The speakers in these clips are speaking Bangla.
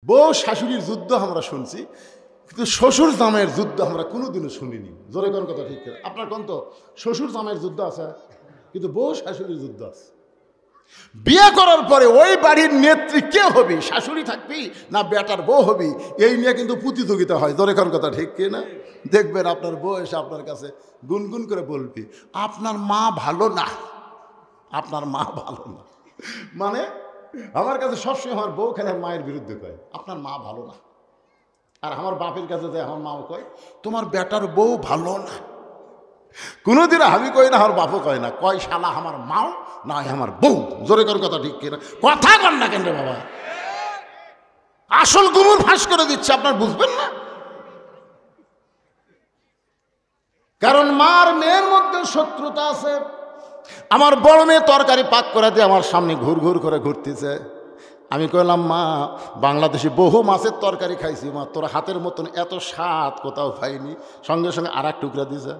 বউ শাশুড়ির যুদ্ধ আমরা শুনছি, কিন্তু শ্বশুর জামাইয়ের যুদ্ধ আমরা কোনোদিনও শুনিনি। জোরে কোন কথা ঠিক? আপনার কোন তো শ্বশুর জামাইয়ের যুদ্ধ আছে, কিন্তু বউ শাশুড়ির যুদ্ধ আছে। বিয়ে করার পরে ওই বাড়ির নেত্রী কে হবি, শাশুড়ি থাকবি না বেটার বউ হবি, এই নিয়ে কিন্তু প্রতিযোগিতা হয়। জোরে কোন কথা ঠিক কি না? দেখবেন আপনার বউ এসে আপনার কাছে গুনগুন করে বলবি, আপনার মা ভালো না, আপনার মা ভালো না। মানে আমার কাছে সবসময় আমার বউ খেলে মায়ের বিরুদ্ধে কয় আপনার মা ভালো না, আর আমার বাপের কাছে যায় আমার মাও কয় তোমার বেটার বউ ভালো না। কোনোদিন আমি কই না, আমার বাপও কয় না, কয় শালা আমার মাও না আমার বউ। জোরে কর কথা ঠিক কিনা? কথা কন না কেন রে বাবা, আসল গুমুর ফাঁস করে দিচ্ছে, আপনার বুঝবেন না। কারণ মার মেয়ের মধ্যে শত্রুতা আছে। আমার বড় মেয়ে তরকারি পাক করে দিয়ে আমার সামনে ঘুর ঘুর করে ঘুরতেছে। আমি কইলাম মা, বাংলাদেশে বহু মাছের তরকারি খাইছি মা, তোর হাতের মতন এত স্বাদ কোথাও পাইনি। সঙ্গে সঙ্গে আর এক টুকরা দিছে,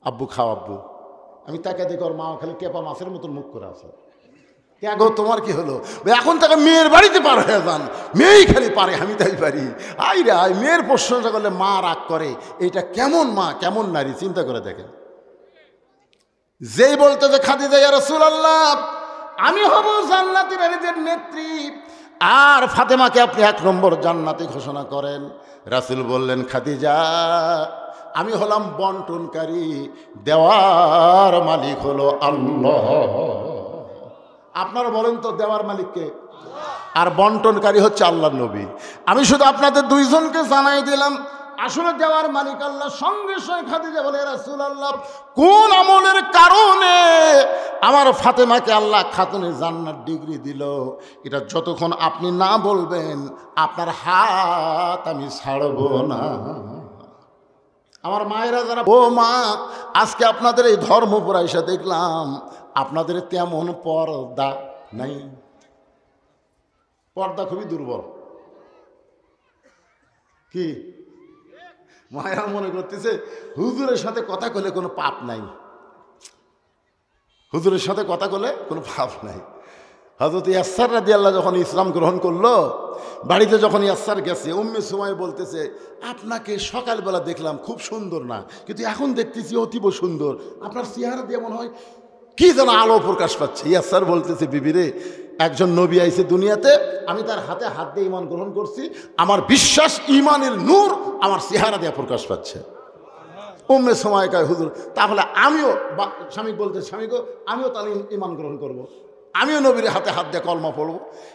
আব্বু খাও আব্বু। আমি তাকে দেখি ওর মা খালি কেপা মাছের মতন মুখ করে আছে। কে গো তোমার কি হলো? এখন তাকে মেয়ের বাড়িতে পার হয়ে যান, মেয়েই খালি পারে, আমি তাই পারি। আই রে আই, মেয়ের প্রশংসা করলে মা রাগ করে, এইটা কেমন মা কেমন নারী, চিন্তা করে দেখেন। যেই বলতে যে খাদিজা ইয়া রাসূলুল্লাহ আমি হব জান্নাতি নারীদের নেত্রী, আর ফাতেমাকে আপনি 1 নম্বর জান্নাতি ঘোষণা করেন। রাসূল বললেন খাদিজা আমি হলাম বন্টনকারী, দেওয়ার মালিক হলো আল্লাহ। আপনারা বলেন তো দেওয়ার মালিককে? আর বন্টনকারী হচ্ছে আল্লাহর নবী। আমি শুধু আপনাদের দুইজনকে জানাই দিলাম আসলে দেওয়ার মালিক আল্লাহ। সঙ্গে সঙ্গে খাদিজা বলে রাসূলুল্লাহ কোন আমলের কারণে আমার ফাতেমাকে আল্লাহ খাতুনে জান্নাত ডিগ্রি দিল, এটা যতক্ষণ আপনি না বলবেন আপনার হাত আমি ছাড়ব না। আমার মায়েরা যারা, ও মা আজকে আপনাদের এই ধর্মপুরা এসে দেখলাম আপনাদের তেমন পর্দা নাই, পর্দা খুবই দুর্বল। কি মায়া মনে করতেছে হুজুরের সাথে কথা কলে কোনো পাপ নাই, হুজুরের সাথে কথা কলে কোনো পাপ নাই। হযরত ইয়াসসার রাদিয়াল্লাহু যখন ইসলাম গ্রহণ করলো, বাড়িতে যখন ইয়াসসার গেছে, উম্মে সুমাইয়া বলতেছে আপনাকে সকালবেলা দেখলাম খুব সুন্দর না, কিন্তু এখন দেখতেছি অতীব সুন্দর, আপনার চেহারা দিয়ে মনে হয় কি যেন আলো প্রকাশ পাচ্ছে। ইয়াসসার বলতেছে বিবিরে, একজন নবী আইছে দুনিয়াতে, আমি তার হাতে হাত দিয়ে ঈমান গ্রহণ করছি, আমার বিশ্বাস ঈমানের নূর আমার চেহারা দিয়ে প্রকাশ পাচ্ছে। উম্মে সুমাইয়া কয় হুজুর তাহলে আমিও, স্বামী বলতে স্বামী গো আমিও তাহলে ঈমান গ্রহণ করব, আমিও নবীর হাতে হাত দিয়ে কলমা পড়ব।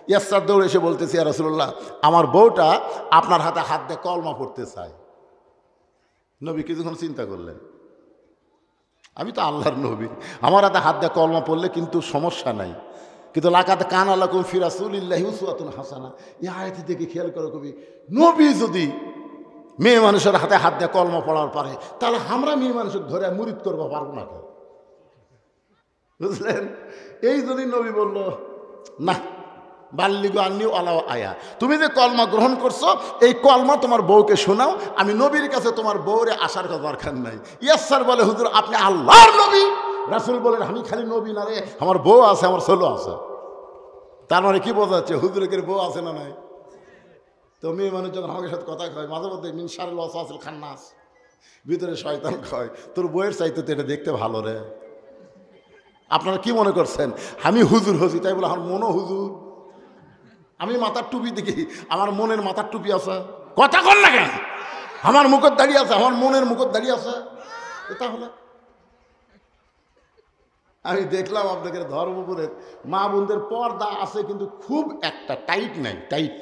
ইয়াসসার দৌড়ে এসে বলতেছি ইয়া রাসূলুল্লাহ আমার বউটা আপনার হাতে হাত দিয়ে কলমা পড়তে চায়। নবী কিছুক্ষণ চিন্তা করলেন, আমি তো আল্লাহর নবী, আমার হাতে হাত দিয়ে কলমা পড়লে কিন্তু সমস্যা নাই, কিন্তু লাকাদ কানা লাকুম ফি রাসূলিল্লাহি উসওয়াতুন হাসানা, এই আয়াতটি দেখে খেয়াল করো কবি, নবী যদি মেয়ে মানুষের হাতে হাত দিয়ে কলমা পড়ার পারে, তাহলে আমরা মেয়ে মানুষের ধরে মুরিদ করবো পারবো না, বুঝলেন? এই জন্যই নবী বলল না বাল্লিগু আন্নি ওয়ালাউ আয়া, তুমি যে কলমা গ্রহণ করছো এই কলমা তোমার বউকে শোনাও, আমি নবীর কাছে তোমার বউরে আসার কথা দরকার নাই। ইয়াসসার বলে হুজুর আপনি আল্লাহর নবী। রাসূল বলেন আমি খালি নবী না রে, আমার বউ আছে, আমার ছেলে আছে। তার মানে কি বোঝাচ্ছে, হুজুরের বউ আছে না নাই? তো মেয়ে মানুষ যখন আমাদের সাথে কথা কয় মাঝে মধ্যে মিন শারিল ওয়াসওয়াসিল খান্নাস, ভিতরে শয়তান কয় তোর বউয়ের চাইতে তো এটা দেখতে ভালো রে। আপনারা কি মনে করছেন আমি হুজুর হছি তাই বলে আমার মনও হুজুর? আমি মাথার টুপি দেখি, আমার মনের মাথার টুপি আছে, কথা কর না কেন? আমার মুখের দাঁড়িয়ে আছে, আমার মনের মুখের দাঁড়িয়ে আছে। তাহলে আমি দেখলাম আপনাদের ধর্মপুরের মা বোনদের পর্দা আছে, কিন্তু খুব একটা টাইট নাই, টাইট।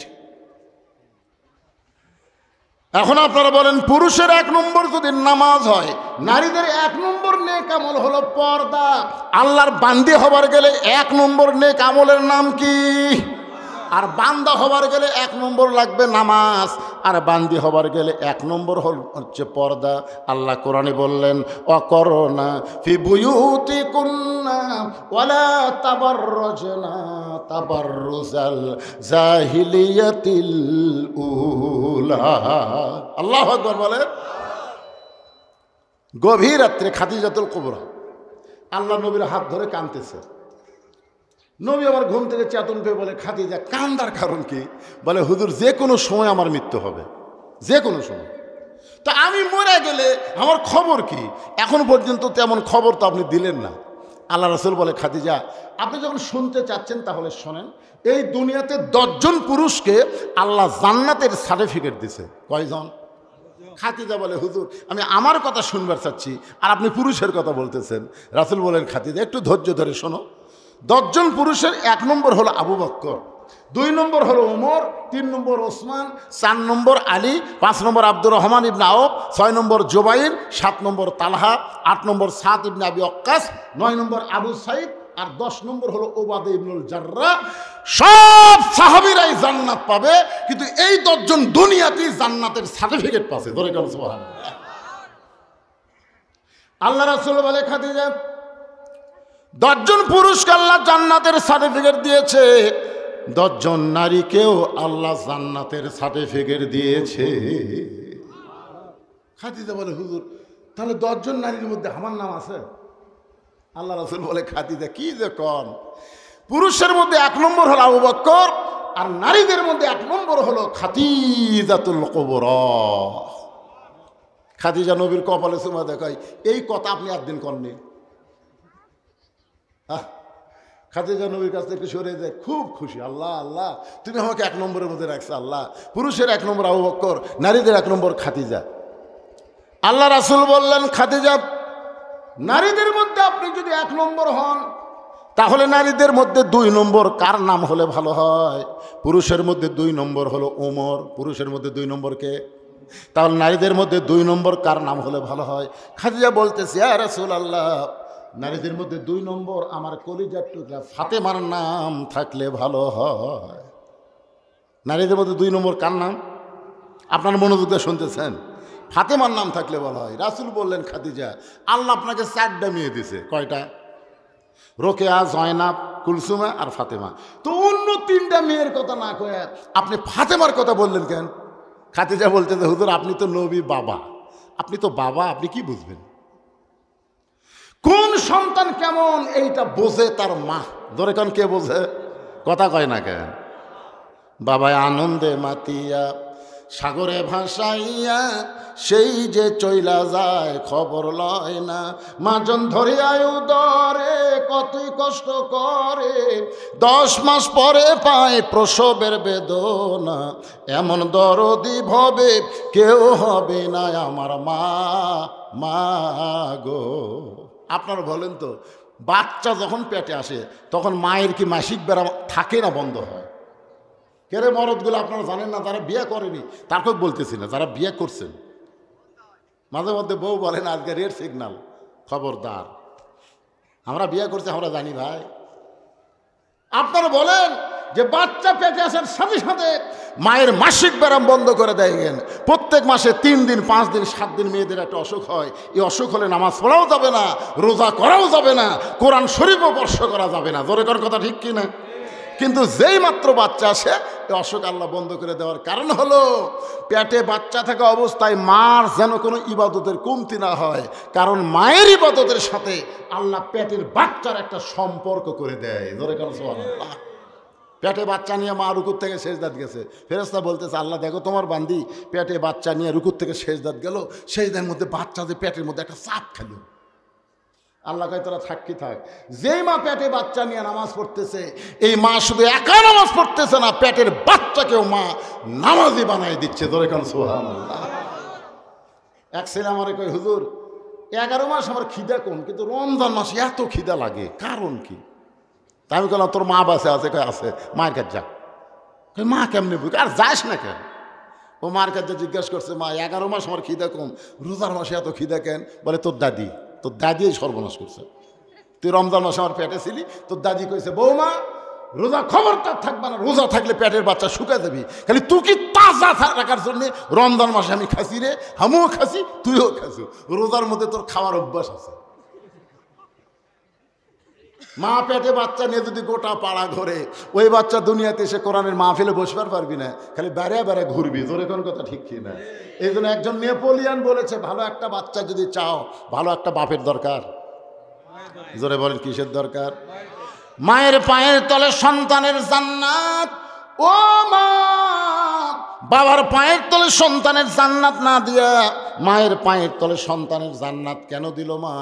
এখন আপনারা বলেন পুরুষের 1 নম্বর যদি নামাজ হয়, নারীদের 1 নম্বর নেক আমল হলো পর্দা। আল্লাহর বান্দি হবার গেলে 1 নম্বর নেক আমলের নাম কি? আর বান্দা হবার গেলে 1 নম্বর লাগবে নামাজ, আর বান্দি হবার গেলে 1 নম্বর হচ্ছে পর্দা। আল্লাহ কোরআনে বললেন ওয়াকরনা ফি বুয়ুতিকুন্না ওয়ালা তাবাররাজনা তাবাররুজাল জাহিলিয়াতিল উলা। আল্লাহু আকবার বলেন। গভীর রাত্রে খাদিজাতুল কুবরা আল্লাহ নবীর হাত ধরে কাঁদতেছে, নবী আমার ঘুম থেকে চেতন পেয়ে বলে, খাদিজা কান্দার কারণ কি? বলে, হুজুর যে কোনো সময় আমার মৃত্যু হবে, যে কোনো সময়। তো আমি মরে গেলে আমার খবর কি? এখন পর্যন্ত তেমন খবর তো আপনি দিলেন না। আল্লাহ রাসূল বলে, খাদিজা আপনি যখন শুনতে চাচ্ছেন তাহলে শোনেন, এই দুনিয়াতে 10 জন পুরুষকে আল্লাহ জান্নাতের সার্টিফিকেট দিছে। কয়জন? খাদিজা বলে, হুজুর আমি আমার কথা শুনবার চাচ্ছি আর আপনি পুরুষের কথা বলতেছেন। রাসূল বলেন, খাদিজা একটু ধৈর্য ধরে শোনো। 10 জন পুরুষের 1 নম্বর হলো আবু বকর, 2 নম্বর হলো ওমর, 3 নম্বর ওসমান, 4 নম্বর আলী, 5 নম্বর আব্দুর রহমান ইবনে আওফ, 6 নম্বর জুবাইর, 7 নম্বর তালহা, 8 নম্বর সাদ ইবনে আবি ওয়াক্কাস, 9 নম্বর আবু সাইদ, আর 10 নম্বর হলো ওবাদা ইবনুল জাররাহ। সব সাহাবীরাই জান্নাত পাবে, কিন্তু এই 10 জন দুনিয়াতেই জান্নাতের সার্টিফিকেট পাচ্ছে। ধরে গেল সুবহানাল্লাহ। আল্লাহ রাসূল বলে, খাদিজা 10 জন পুরুষকে আল্লাহ জান্নাতের সার্টিফিকেট দিয়েছে, 10 জন নারীকেও আল্লাহ জান্নাতের সার্টিফিকেট দিয়েছে। খাদিজা বলে, হুজুর তাহলে 10 জন নারীর মধ্যে আমার নাম আছে? আল্লাহ রাসূল বলে, খাদিজা কি যে কন, পুরুষের মধ্যে 1 নম্বর হলো আবু বকর, আর নারীদের মধ্যে 1 নম্বর হলো খাদিজাতুল কুবরা। খাদিজা নবীর কপালে চুমা দেখায়, এই কথা আপনি একদিন কননি। খাদিজা নবীর কাছ থেকে সরে যায়, খুব খুশি। আল্লাহ আল্লাহ তুমি আমাকে 1 নম্বরের মধ্যে রাখছো। আল্লাহ পুরুষের 1 নম্বর আবু বকর, নারীদের 1 নম্বর খাদিজা। আল্লাহ রাসূল বললেন, খাদিজা নারীদের মধ্যে আপনি যদি 1 নম্বর হন, তাহলে নারীদের মধ্যে 2 নম্বর কার নাম হলে ভালো হয়? পুরুষের মধ্যে 2 নম্বর হলো ওমর। পুরুষের মধ্যে 2 নম্বর কে? তাহলে নারীদের মধ্যে 2 নম্বর কার নাম হলে ভালো হয়? খাদিজা বলতেছে, ইয়া রাসূলুল্লাহ নারীদের মধ্যে 2 নম্বর আমার কলিজার টুকরা ফাতেমার নাম থাকলে ভালো হয়। নারীদের মধ্যে 2 নম্বর কার নাম? আপনার মনোযোগ দিয়ে শুনতেছেন? ফাতেমার নাম থাকলে ভালো হয়। রাসূল বললেন, খাদিজা আল্লাহ আপনাকে 4টা মেয়ে দিছে। কয়টা? রোকেয়া, জয়নাব, কুলসুমা আর ফাতেমা। তো অন্য 3টা মেয়ের কথা না কয়ে আপনি ফাতেমার কথা বললেন কেন? খাদিজা বলতেছে, হুজুর আপনি তো নবী বাবা, আপনি তো বাবা, আপনি কি বুঝবেন? কোন সন্তান কেমন এইটা বোঝে তার মা। ধরে কান কে বোঝে? কথা কয় না কেন? বাবায় আনন্দে মাতিয়া সাগরে ভাসাইয়া সেই যে চইলা যায় খবর লয় না। মাজন ধরিয়ায় উদরে কতই কষ্ট করে, 10 মাস পরে পায় প্রসবের বেদনা। এমন দরদি ভবে কেউ হবে না আমার মা, মা গো। আপনারা বলেন তো, বাচ্চা যখন পেটে আসে তখন মায়ের কি মাসিক বেড়া থাকে না বন্ধ হয়? কেরে মরদগুলো আপনারা জানেন না, যারা বিয়ে করেনি তারপর বলতেছি না, যারা বিয়ে করছেন মাঝে মধ্যে বউ বলেন আজকে রেড সিগন্যাল, খবরদার আমরা বিয়ে করছি আমরা জানি ভাই। আপনারা বলেন যে বাচ্চা পেটে আসার সাথে সাথে মায়ের মাসিক ব্যায়াম বন্ধ করে দেয়। প্রত্যেক মাসে 3 দিন 5 দিন 7 দিন মেয়েদের একটা অসুখ হয়। এই অসুখ হলে নামাজ পড়াও যাবে না, রোজা করাও যাবে না, কোরআন শরীফও স্পর্শ করা যাবে না। জোরে কর কথা ঠিক কিনা? কিন্তু যেই মাত্র বাচ্চা আসে এই অসুখ আল্লাহ বন্ধ করে দেওয়ার কারণ হলো পেটে বাচ্চা থাকা অবস্থায় মার যেন কোনো ইবাদতের কমতি না হয়। কারণ মায়ের ইবাদতের সাথে আল্লাহ পেটের বাচ্চার একটা সম্পর্ক করে দেয়। ধরে কেন সুবহানাল্লাহ। পেটে বাচ্চা নিয়ে মা রুকুর থেকে সেজদাত গেছে, ফেরেশতা বলতেছে আল্লাহ দেখো তোমার বান্দি পেটে বাচ্চা নিয়ে রুকুর থেকে সেজদাত গেল, সেজদার মধ্যে বাচ্চা যে পেটের মধ্যে একটা চাপ খেল। আল্লাহ কয় তোরা সাক্ষী থাক, যেই মা পেটে বাচ্চা নিয়ে নামাজ পড়তেছে এই মা শুধু একা নামাজ পড়তেছে না, পেটের বাচ্চাকেও মা নামাজি বানাই দিচ্ছে। ধরে কেন সুবহানাল্লাহ। এক ছেলে আমারে কয় হুজুর 11 মাস আমার খিদা কম, কিন্তু রমজান মাসে এত খিদা লাগে, কারণ কি? তা আমি বললাম তোর মা বাসে আছে? কয় আছে। মায়ের কাছে যা। মা কেমনে বুঝ? আর যাস না কেন? ও মার কাছে জিজ্ঞাসা করছে মা 11 মাস আমার খিদা কম, রোজার মাসে এত খিদা কেন? বলে তোর দাদি, তোর দাদি সর্বনাশ করছে। তুই রমজান মাসে আমার পেটে ছিলি, তোর দাদি কইছে বৌমা রোজা খবরদার থাকবে না, রোজা থাকলে পেটের বাচ্চা শুকায় যাবি, খালি তুই কি তাজা রাখার জন্য রমজান মাসে আমি খাসি রে, আমিও খাসি তুইও খাসি, রোজার মধ্যে তোর খাওয়ার অভ্যাস আছে। মা পেটে বাচ্চা নিয়ে যদি গোটা পাড়া ঘরে, ওই বাচ্চা দুনিয়াতে এসে কোরআনের মাহফিলে বসবার পারবি না, খালি বেড়ে বেড়ে ঘুরবি। জোরে কোন কথা ঠিক কি না? এই জন্য একজন নেপোলিয়ান বলেছে ভালো একটা বাচ্চা যদি চাও ভালো একটা বাপের দরকার। জোরে বলেন কিসের দরকার? মায়ের পায়ের তলে সন্তানের জান্নাত। ও মা, বাবার পায়ের তলে সন্তানের জান্নাত না দিয়া মায়ের পায়ের তলে সন্তানের জান্নাত কেন দিল মা?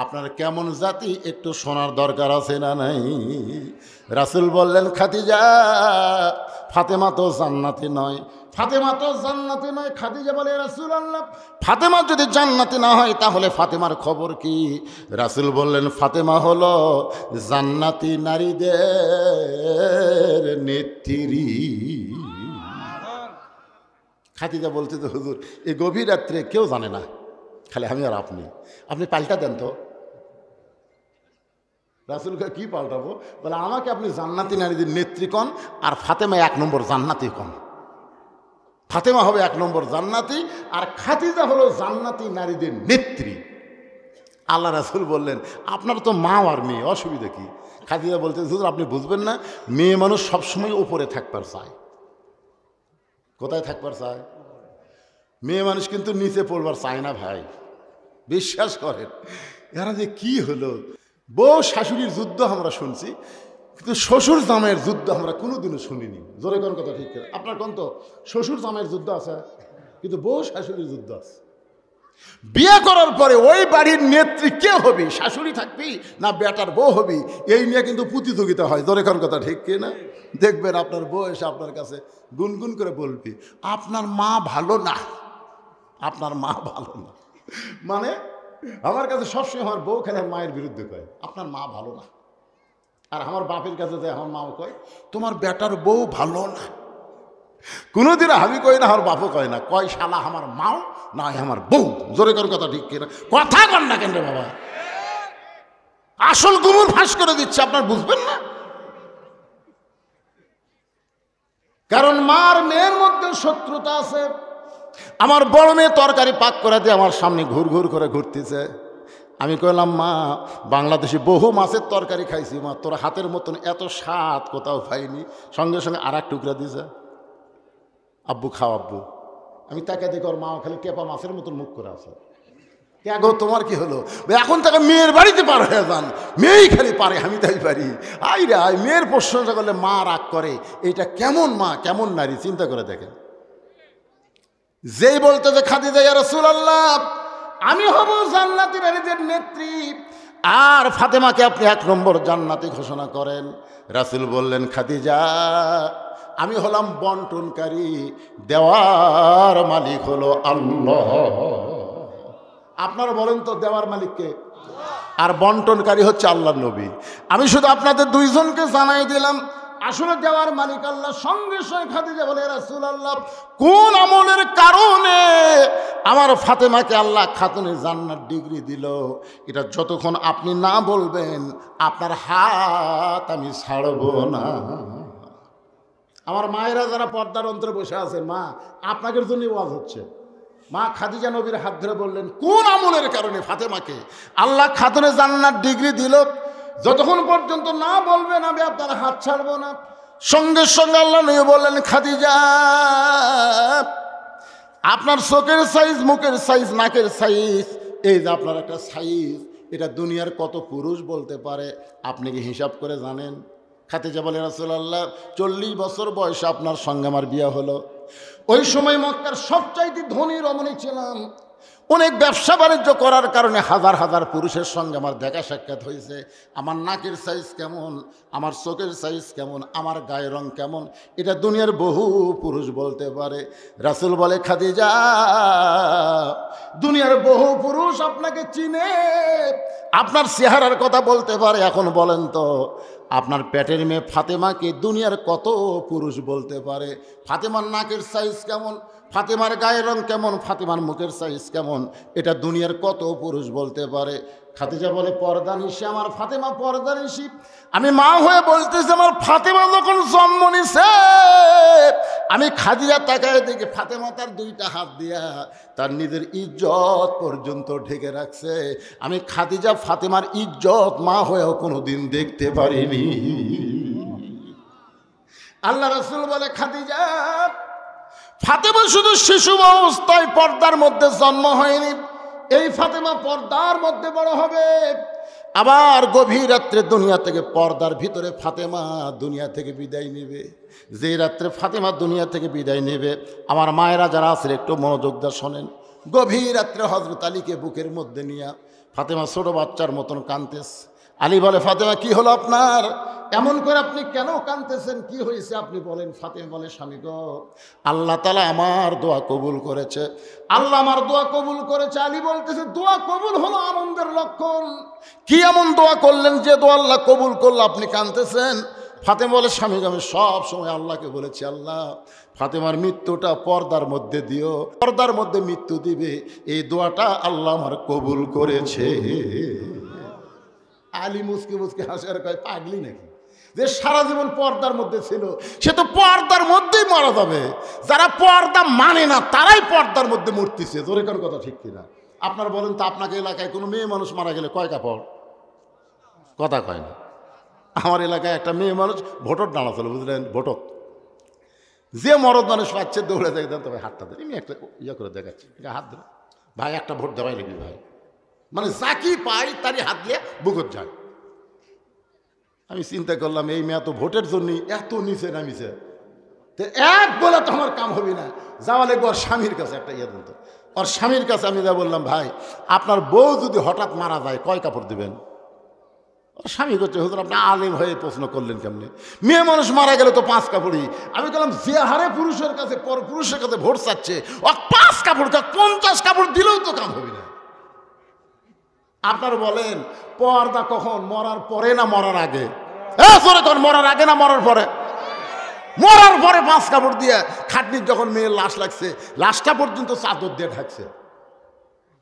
আপনার কেমন জাতি একটু শোনার দরকার আছে না নাই? রাসূল বললেন, খাদিজা, ফাতেমা তো জান্নাতি নয়। ফাতেমা তো জান্নাতি নয়। খাদিজা বলে, রাসূলুল্লাহ, ফাতেমা যদি জান্নাতি না হয় তাহলে ফাতেমার খবর কি? রাসূল বললেন, ফাতেমা হলো জান্নাতি নারীদের নেত্রী। খাদিজা বলতে, তো হুজুর, এই গভীর রাত্রে কেউ জানে না, খালি আমি আর আপনি। আপনি পাল্টা দেন তো। রাসূলকে কি পাল্টাবো? বলে, আমাকে আপনি জান্নাতি নারীদের নেত্রী কন, আর ফাতেমা 1 নম্বর জান্নাতি কন। ফাতেমা হবে 1 নম্বর জান্নাতি, আর খাদিজা হলো জান্নাতি নারীদের নেত্রী। আল্লাহ রাসূল বললেন, আপনার তো মা আর মেয়ে, অসুবিধা কি? খাদিজা বলতে, হুজুর আপনি বুঝবেন না, মেয়ে মানুষ সবসময় উপরে থাকবার চায়। কোথায় থাকবার চায়? মেয়ে মানুষ কিন্তু নিচে পড়বার চায় না ভাই, বিশ্বাস করেন। এরা যে কি হলো, বউ শাশুড়ির যুদ্ধ আমরা শুনছি, কিন্তু শ্বশুর জামাইয়ের যুদ্ধ আমরা কোনোদিনও শুনিনি। জোরে কোন কথা ঠিক করে আপনার কোন তো শ্বশুর জামাইয়ের যুদ্ধ আছে, কিন্তু বউ শাশুড়ির যুদ্ধ আছে। বিয়ে করার পরে ওই বাড়ির নেত্রী কে হবি, শাশুড়ি থাকবি না বেটার বউ হবি, এই নিয়ে কিন্তু প্রতিযোগিতা হয়। জোরে কোন কথা ঠিক কিনা? দেখবেন আপনার বউ এসে আপনার কাছে গুনগুন করে বলবি, আপনার মা ভালো না, আপনার মা ভালো না। মানে আমার কাছে সবসময় আমার বউ খেলে মায়ের বিরুদ্ধে কয়, আপনার মা ভালো না। আর আমার বাপের কাছে যায়, আমার মাও কয়, তোমার বেটার বউ ভালো না। কোনোদিন আমি কই না, আমার বাপও কয় না, কয় শালা আমার মাও না আমার বউ। জোরে কর কথা ঠিক কিনা? কথা কন না কেন রে বাবা? আসল গুমর ফাঁস করে দিচ্ছে, আপনার বুঝবেন না। কারণ মার মেয়ের মধ্যে শত্রুতা আছে। আমার বড় মেয়ে তরকারি পাক করে দিয়ে আমার সামনে ঘুর ঘুর করে ঘুরতেছে। আমি কইলাম, মা, বাংলাদেশি বহু মাছের তরকারি খাইছি মা, তোর হাতের মতন এত স্বাদ কোথাও পাইনি। সঙ্গে সঙ্গে আর এক টুকরা দিছে, আব্বু খাও আব্বু। আমি তাকে দেখি ওর মা খালি কেপা মাছের মতন মুখ করে আছে। কে গো, তোমার কি হলো? এখন তাকে মেয়ের বাড়িতে পার হয়ে যান, মেয়েই খালি পারে, আমি তাই পারি। আই রে আই, মেয়ের প্রশংসা করলে মা রাগ করে। এটা কেমন মা, কেমন নারী, চিন্তা করে দেখেন। যেই বলতে যে খাদিজা ইয়া রাসূলুল্লাহ, আমি হব জান্নাতি নারীদের নেত্রী, আর ফাতেমাকে আপনি 1 নম্বর জান্নাতি ঘোষণা করেন। রাসূল বললেন, খাদিজা, আমি হলাম বন্টনকারী, দেওয়ার মালিক হলো আল্লাহ। আপনারা বলেন তো, দেওয়ার মালিককে? আর বন্টনকারী হচ্ছে আল্লাহর নবী। আমি শুধু আপনাদের দুইজনকে জানাই দিলাম, আসলে দেওয়ার মালিক আল্লাহ। সঙ্গে সঙ্গে খাদিজা বলে, রাসূলুল্লাহ, কোন আমলের কারণে আমার ফাতেমাকে আল্লাহ খাতুনে জান্নাত ডিগ্রি দিল, এটা যতক্ষণ আপনি না বলবেন আপনার হাত আমি ছাড়ব না। আমার মায়েরা যারা পর্দার অন্তরে বসে আছেন, মা, আপনাদের জন্য ওয়াজ হচ্ছে। মা খাদিজা নবীর হাত ধরে বললেন, কোন আমলের কারণে ফাতেমাকে আল্লাহ খাতুনে জান্নাত ডিগ্রি দিল, যতক্ষণ পর্যন্ত না বলবেন আমি আপনার হাত ছাড়ব না। সঙ্গে সঙ্গে আল্লাহ নবী বললেন, খাদিজা, আপনার চোখের সাইজ, মুখের সাইজ, নাকের সাইজ, এই যে আপনার একটা সাইজ, এটা দুনিয়ার কত পুরুষ বলতে পারে আপনি কি হিসাব করে জানেন? খাদিজা বলে, রাসূলুল্লাহ, 40 বছর বয়সে আপনার সঙ্গে আমার বিয়ে হলো। ওই সময় মক্কার সবচাইতে ধনী রমণী ছিলাম। অনেক ব্যবসা বাণিজ্য করার কারণে হাজার হাজার পুরুষের সঙ্গে আমার দেখা সাক্ষাৎ হয়েছে। আমার নাকের সাইজ কেমন, আমার চোখের সাইজ কেমন, আমার গায়ের রং কেমন, এটা দুনিয়ার বহু পুরুষ বলতে পারে। রাসূল বলে, খাদিজা, দুনিয়ার বহু পুরুষ আপনাকে চিনে, আপনার চেহারার কথা বলতে পারে। এখন বলেন তো, আপনার পেটের মেয়ে ফাতেমাকে দুনিয়ার কত পুরুষ বলতে পারে? ফাতেমার নাকের সাইজ কেমন, ফাতেমার গায়ের রং কেমন, ফাতেমার মুখের সাইজ কেমন, এটা দুনিয়ার কত পুরুষ বলতে পারে? খাদিজা বলে, পর্দানিশী আমার ফাতেমা পর্দানিশী। আমি মা হয়ে বলতেছি, আমার ফাতেমা যখন জন্ম নিছে, আমি খাদিজা তাকায় দেখি ফাতেমা তার 2টা হাত দিয়া তার নিজের ইজ্জত পর্যন্ত ঢেকে রাখছে। আমি খাদিজা ফাতেমার ইজ্জত মা হয়েও কোনোদিন দেখতে পারিনি। আল্লাহ রাসূল বলে, খাদিজা, ফাতেমা শুধু শিশু অবস্থায় পর্দার মধ্যে জন্ম হয়নি, এই ফাতেমা পর্দার মধ্যে বড় হবে। আবার গভীর রাত্রে দুনিয়া থেকে পর্দার ভিতরে ফাতেমা দুনিয়া থেকে বিদায় নেবে। যে রাত্রে ফাতেমা দুনিয়া থেকে বিদায় নেবে, আমার মায়েরা যারা আছেন একটু মনোযোগ দিয়ে শোনেন। গভীর রাত্রে হযরত আলীকে বুকের মধ্যে নিয়ে ফাতেমা ছোট বাচ্চার মতন কাঁদতেছে। আলী বলে, ফাতেমা কি হলো আপনার, এমন করে আপনি কেন কাঁদতেছেন, কি হয়েছে আপনি বলেন। ফাতেমা বলে, স্বামী গো, আল্লাহ তাআলা আমার দোয়া কবুল করেছে, আল্লাহ আমার দোয়া কবুল করেছে। আলী বলতেছে, দোয়া কবুল হলো আনন্দের লক্ষণ, কি এমন দোয়া করলেন যে দোয়া আল্লাহ কবুল করলো, আপনি কাঁদতেছেন। ফাতেমা বলে, স্বামী আমি সব সময় আল্লাহকে বলেছি, আল্লাহ ফাতেমার মৃত্যুটা পর্দার মধ্যে দিও, পর্দার মধ্যে মৃত্যু দিবে, এই দোয়াটা আল্লাহ আমার কবুল করেছে। আলী মুসকি মুসকি হাসে আর কয়, পাগলি নাকি, যে সারা জীবন পর্দার মধ্যে ছিল সে তো পর্দার মধ্যেই মারা যাবে, যারা পর্দা মানে না তারাই পর্দার মধ্যে মরতেছে। জোরে কোন কথা ঠিক কিনা আপনার বলেন তো, আপনাকে এলাকায় কোনো মেয়ে মানুষ মারা গেলে কয় কাপড়, কথা কয় না। আমার এলাকায় একটা মেয়ে মানুষ ভোটর দাঁড়াচ্ছিল, বুঝলেন, ভোটর, যে মরদ মানুষ পাচ্ছে দৌড়ে দেখতেন, তবে হাতটা দেন, আমি একটা ইয়ে করে দেখাচ্ছি, হাত দেন ভাই, একটা ভোট দেওয়াই লাগবে ভাই, মানে যাকি পাই তারই হাত দিয়ে বুকত যায়। আমি চিন্তা করলাম, এই মেয়ে তো ভোটের জন্য এত নিচে নামিছে, তো এক বলে তো আমার কাম হবে না, যাওয়া লাগবে ওর স্বামীর কাছে। একটা ইয়ে দিত ওর স্বামীর কাছে, আমি যা বললাম, ভাই আপনার বউ যদি হঠাৎ মারা যায় কয় কাপড় দেবেন। ওর স্বামী করছে, হুজুর আপনি আলেম হয়ে প্রশ্ন করলেন কেমনে, মেয়ে মানুষ মারা গেলে তো 5 কাপড়ই। আমি বললাম, যে হারে পুরুষের কাছে ভোট চাচ্ছে, ও 5 কাপড় 50 কাপড় দিলেও তো কাম হবে না। আপনার বলেন পর্দা কখন, মরার পরে না মরার আগে? মরার আগে না মরার পরে? মরার পরে 5 কাপড় দিয়ে খাটনির যখন মেয়ের লাশ লাগছে, লাশটা পর্যন্ত চাদর দিয়ে ঢাকছে।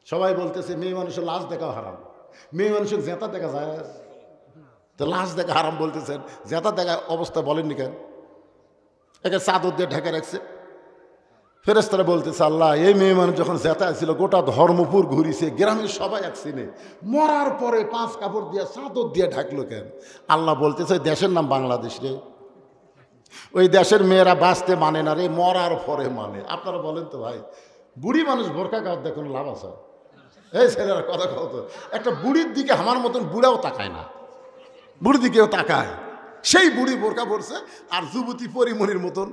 সবাই বলতেছে মেয়ে মানুষের লাশ দেখাও হারাম, মেয়ে মানুষের জেতা দেখা যায়, তো লাশ দেখা হারাম বলতেছেন, জেতা দেখা অবস্থা বলেননি কেন? একে চাদর দিয়ে ঢেকে রাখছে। ফেরেশতারা বলতেছে, আল্লাহ এই মেয়ে মানুষ যখন জেতা ছিল গোটা ধর্মপুর ঘুরিছে, গ্রামের সবাই এক চিনে, মরার পরে 5 কাপড় দিয়ে চাদর দিয়ে ঢাকলো কেন? আল্লাহ বলতেছে, দেশের নাম বাংলাদেশ রে, ওই দেশের মেয়েরা বাঁচতে মানে না রে, মরার পরে মানে। আপনারা বলেন তো ভাই, বুড়ি মানুষ বোরকা গাওয়ার দেখুন লাভ আছে? এই ছেলেরা কথা কও তো, একটা বুড়ির দিকে আমার মতন বুড়াও তাকায় না, বুড়ির দিকেও তাকায়, সেই বুড়ি বোরকা পরছে, আর যুবতী পরিমণির মতন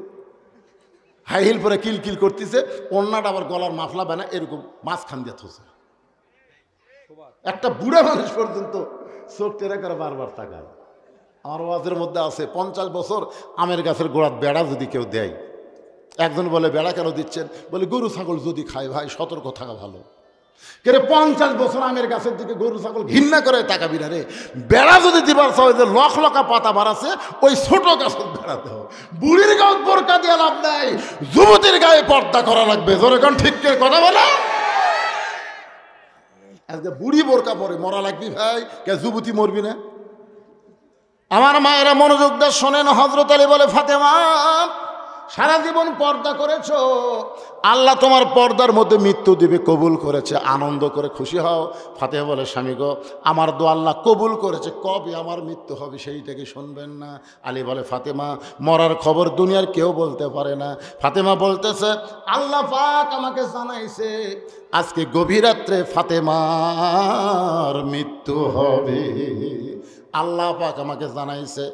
হাই হিল পরে কিলকিল করতেছে, অন্যটা আবার গলার মাফলা বানায় এরকম মাঝখান দিয়ে থসে। একটা বুড়া মানুষ পর্যন্ত চোখ টেরা করে বারবার তাকায়। আমার ওয়াজের মধ্যে আছে, 50 বছর আমের গাছের গোড়াত বেড়া যদি কেউ দেয়, একজন বলে বেড়া কেন দিচ্ছেন, বলে গরু ছাগল যদি খায় ভাই সতর্ক থাকা ভালো। কেরে 50 বছর আমের গাছের দিকে গরু ছাগল ঘৃণা করে তাকাবি না রে, বেড়া যদি দিবার চাও যে লখলকা পাতা বাড়াছে ওই ছোট গাছের বেড়াতে হবে। বুড়ির গায়ে বোরকা দিয়ে লাভ নাই, যুবতীর গায়ে পর্দা করা লাগবে। জোরে কোন ঠিক কথা বলে? আজকে বুড়ি বোরকা পরে মরা লাগবি ভাই, কে যুবতী মরবি না? আমার মায়েরা মনোযোগ দিয়ে শোনেন। হযরত আলী বলে, ফাতেমা সারা জীবন পর্দা করেছ, আল্লাহ তোমার পর্দার মধ্যে মৃত্যু দিবে কবুল করেছে, আনন্দ করে খুশি হও। ফাতেমা বলে, স্বামী গো আমার দোয়া আল্লাহ কবুল করেছে, কবে আমার মৃত্যু হবে সেইটাকে শুনবেন না? আলী বলে, ফাতেমা মরার খবর দুনিয়ার কেউ বলতে পারে না। ফাতেমা বলতেছে, আল্লাহ পাক আমাকে জানাইছে আজকে গভীর রাত্রে ফাতেমার মৃত্যু হবে। আল্লাহ পাক আমাকে জানাইছে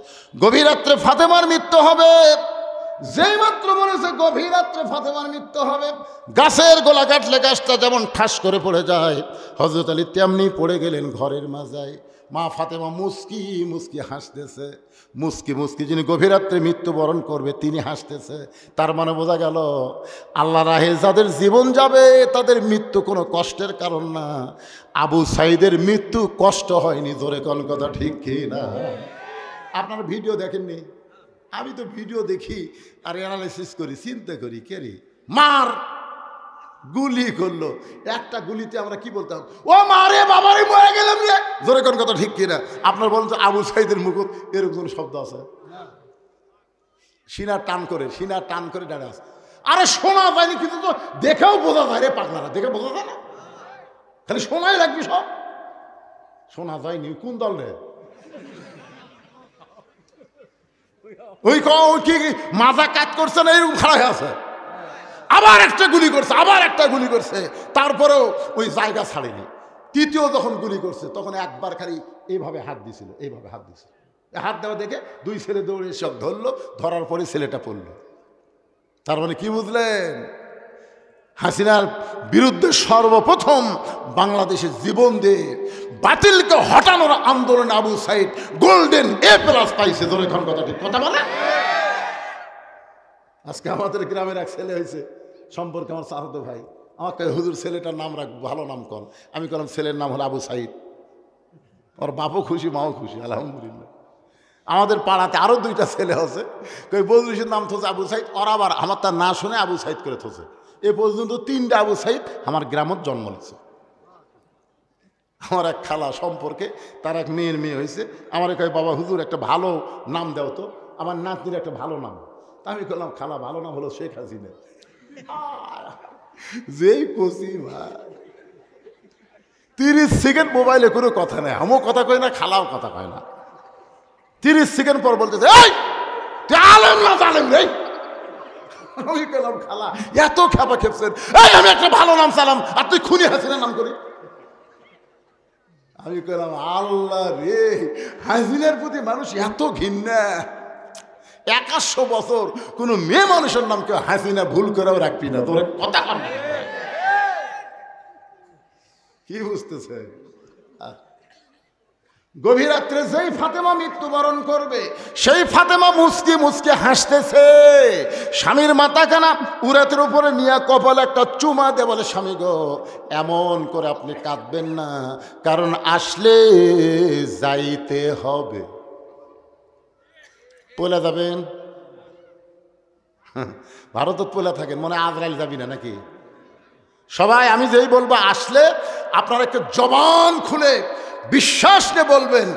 গভীর রাত্রে ফাতেমার মৃত্যু হবে। যেই মাত্র বলেছে গভীর রাত্রে ফাতেমার মৃত্যু হবে, গাছের গোলা কাটলে গাছটা যেমন ঠাস করে পড়ে যায়, হযরত আলী তেমনি পড়ে গেলেন ঘরের মাজায়। মা ফাতেমা মুস্কি মুস্কি হাসতেছে, মুস্কি মুস্কি যিনি গভীর রাত্রে মৃত্যুবরণ করবে তিনি হাসতেছে। তার মানে বোঝা গেল আল্লাহ রাহে যাদের জীবন যাবে তাদের মৃত্যু কোনো কষ্টের কারণ না। আবু সাইদের মৃত্যু কষ্ট হয়নি। জোরে কোন কথা ঠিক কি না? আপনারা ভিডিও দেখেননি? আমি তো ভিডিও দেখি আর অ্যানালাইসিস করি, চিন্তা করি, কে রে মার গুলি করলো, একটা গুলিতে আমরা কি বলতাম, ও মারে বাবারে মরে গেলাম রে। জোরে কোন কথা ঠিক কিনা? আপনার বলেন তো আবু সাইদের মুখত এরকম শব্দ আছে? সিনা টান করে দাঁড়া আছে। আরে শোনা যায়নি কিন্তু তো দেখেও বোঝা যায় রে পাগলারা, দেখে বোঝা যায় না, খালি শোনাই লাগবি সব। শোনা যায়নি কোন দল রে? ওই কি মাজা কাজ করছে না এরকম খাড়া হয়ে আছে, আবার একটা গুলি করছে, আবার একটা গুলি করছে, তারপরেও ওই জায়গা ছাড়েনি। তৃতীয় যখন গুলি করছে তখন একবার খালি এইভাবে হাত দিছিল, এইভাবে হাত দিছিল। হাত দেওয়া দেখে দুই ছেলে দৌড়ে সব ধরলো, ধরার পরে ছেলেটা পড়লো। তার মানে কি বুঝলেন? হাসিনার বিরুদ্ধে সর্বপ্রথম বাংলাদেশে জীবন দিয়ে বাতিলকে হটানোর আন্দোলন আবু সাইদ গোল্ডেন A+ পাইছে। ধরে এখন কথা ঠিক কথা বলে। আজকে আমাদের গ্রামের এক ছেলে হয়েছে, সম্পর্কে আমার চাচাতো ভাই আমাকে, হুজুর ছেলেটার নাম রাখ, ভালো নাম কন। আমি বললাম ছেলের নাম হলো আবু সাইদ। ওর বাপও খুশি, মাও খুশি, আলহামদুলিল্লাহ। আমাদের পাড়াতে আরও দুইটা ছেলে আছে, কই বজলুসের নাম থোছে আবু সাইদ, ওরা আবার আমার তার না শুনে আবু সাইদ করে থোছে। এ পর্যন্ত 3টা আবু সাইদ আমার গ্রামত জন্ম নিয়েছে। আমার এক খালা সম্পর্কে তার এক মেয়ের মেয়ে হয়েছে, আমার কয় বাবা হুজুর একটা ভালো নাম দাও তো, আমার নাতনির একটা ভালো নাম। তা আমি বললাম খালা ভালো নাম হলো শেখ হাসিনা। যেই কচি ভাই 30 সেকেন্ড মোবাইলে কোনো কথা নেই, আমিও কথা কয় না, খালাও কথা কয় না। 30 সেকেন্ড পর বলতেছে এই তুই আলেম না জালেম রে। আমি বললাম খালা এত খেপা খেপছেন, এই আমি একটা ভালো নাম চালাম আর তুই খুনি হাসিনার নাম করি। আমি বললাম আল্লাহ রে, হাসিনার প্রতি মানুষ এত ঘৃণা। 100 বছর কোন মেয়ে মানুষের নাম কেউ হাসিনা ভুল করেও রাখবি না। তোর কথা কি বুঝতেছে? গভীর রাত্রে যেই ফাতেমা মৃত্যুবরণ করবে সেই ফাতেমা মুচকি মুচকি হাসতেছে। স্বামীর মাথাখানা উরাতের উপরে নিয়ে কপালে একটা চুমা দে বলে স্বামী গো এমন করে আপনি কাঁদবেন না, কারণ আসলে যাইতে হবে। পলে যাবেন? ভারতত পলে থাকেন, মনে আজরাইল যাবি না নাকি? সবাই আমি যেই বলবো আসলে আপনারা একটু জবান খুলে বিশ্বাস নিয়ে বলবেন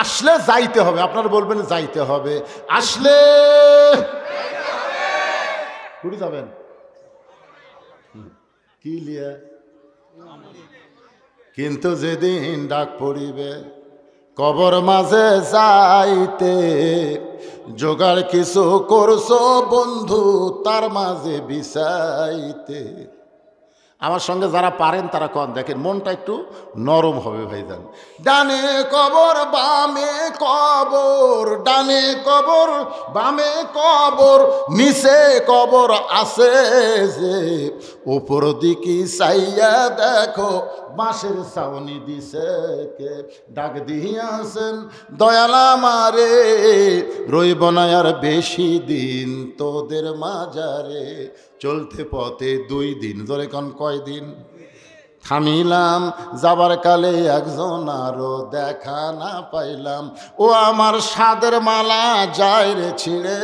আসলে যাইতে হবে। আপনারা বলবেন যাইতে হবে, আসলে ঘুরে যাবেন কি লিয়া। কিন্তু যেদিন ডাক পড়িবে কবর মাঝে যাইতে, জোগাড় কিছু করছো বন্ধু তার মাঝে বিছাইতে। আমার সঙ্গে যারা পারেন তারা কন, দেখেন মনটা একটু নরম হবে ভাইজান। ডানে কবর বামে কবর, ডানে কবর বামে কবর, নিচে কবর আছে যে, উপর দিকে চাইয়া দেখো বাঁশের ছাউনি দিছে কে। ডাক দিয়াছেন দয়াল আমারে, রইব না আর বেশি দিন তোদের মাজারে। চলতে পথে 2 দিন, ধরে কোন কয়দিন থামিলাম, যাবার কালে একজন আরো দেখা না পাইলাম। ও আমার সাদের মালা যায় রে ছিঁড়ে,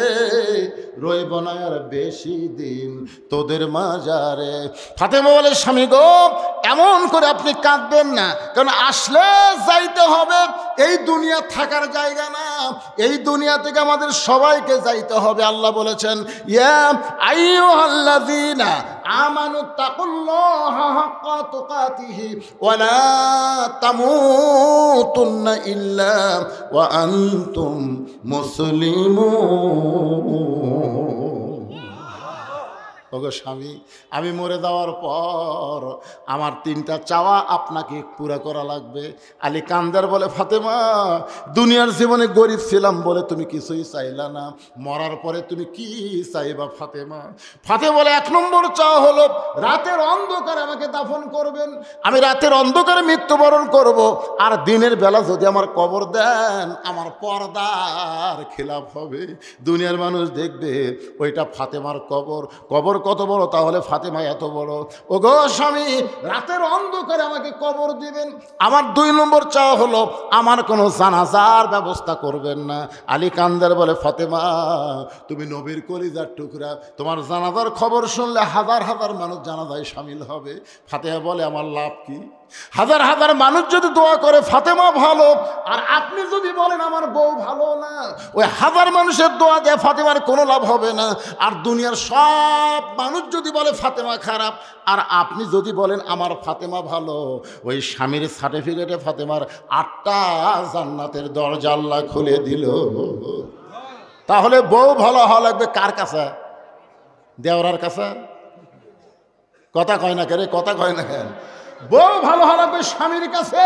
রইব না আর বেশি দিন তোদের মাজারে। ফাতেমা বলে স্বামী গো এমন করে আপনি কাঁদবেন না, কারণ আসলে যাইতে হবে। এই দুনিয়া থাকার জায়গা না, এই দুনিয়া থেকে আমাদের সবাইকে যাইতে হবে। আল্লাহ বলেছেন ইয়া আইয়ুহাল্লাযীনা আমানু তাকুল্লাহা হাক্কা তুকাতিহি ওয়া লা তামুতুন্না ইল্লা ওয়া আনতুম মুসলিমুন। ওগো স্বামী আমি মরে যাওয়ার পর আমার 3টা চাওয়া আপনাকে পুরা করা লাগবে। আলী কান্দার বলে ফাতেমা দুনিয়ার জীবনে গরিব ছিলাম বলে তুমি কিছুই চাইলা না, মরার পরে তুমি কি চাইবা ফাতেমা? ফাতেমা বলে 1 নম্বর চাওয়া হলো রাতের অন্ধকারে আমাকে দাফন করবেন, আমি রাতের অন্ধকারে মৃত্যুবরণ করব। আর দিনের বেলা যদি আমার কবর দেন আমার পর্দার খেলাফ হবে, দুনিয়ার মানুষ দেখবে ওইটা ফাতেমার কবর। কবর কত বড়, তাহলে ফাতেমা এত বড়। ও গো স্বামী রাতের অন্ধকারে আমাকে কবর দিবেন। আমার 2 নম্বর চাওয়া হলো আমার কোনো জানাজার ব্যবস্থা করবেন না। আলী কান্দার বলে ফাতেমা তুমি নবীর কলিজার টুকরা, তোমার জানাজার খবর শুনলে হাজার হাজার মানুষ জানাজায় শামিল হবে। ফাতেমা বলে আমার লাভ কি? হাজার হাজার মানুষ যদি দোয়া করে ফাতেমা ভালো, আর আপনি যদি বলেন আমার বউ ভালো না, ওই হাজার মানুষের দোয়া দেয় ফাতেমার কোনো লাভ হবে না। আর দুনিয়ার সব মানুষ যদি বলে ফাতেমা খারাপ, আর আপনি যদি বলেন আমার ফাতেমা ভালো, ওই স্বামীর সার্টিফিকেটে ফাতেমার 8টা জান্নাতের দরজা আল্লাহ খুলে দিল। তাহলে বউ ভালো হওয়া লাগবে কার কাছে? দেওরার কাছে? কথা কয় না কেন, কথা কয় না কেন? বউ ভালো হওয়া লাগবে স্বামীর কাছে।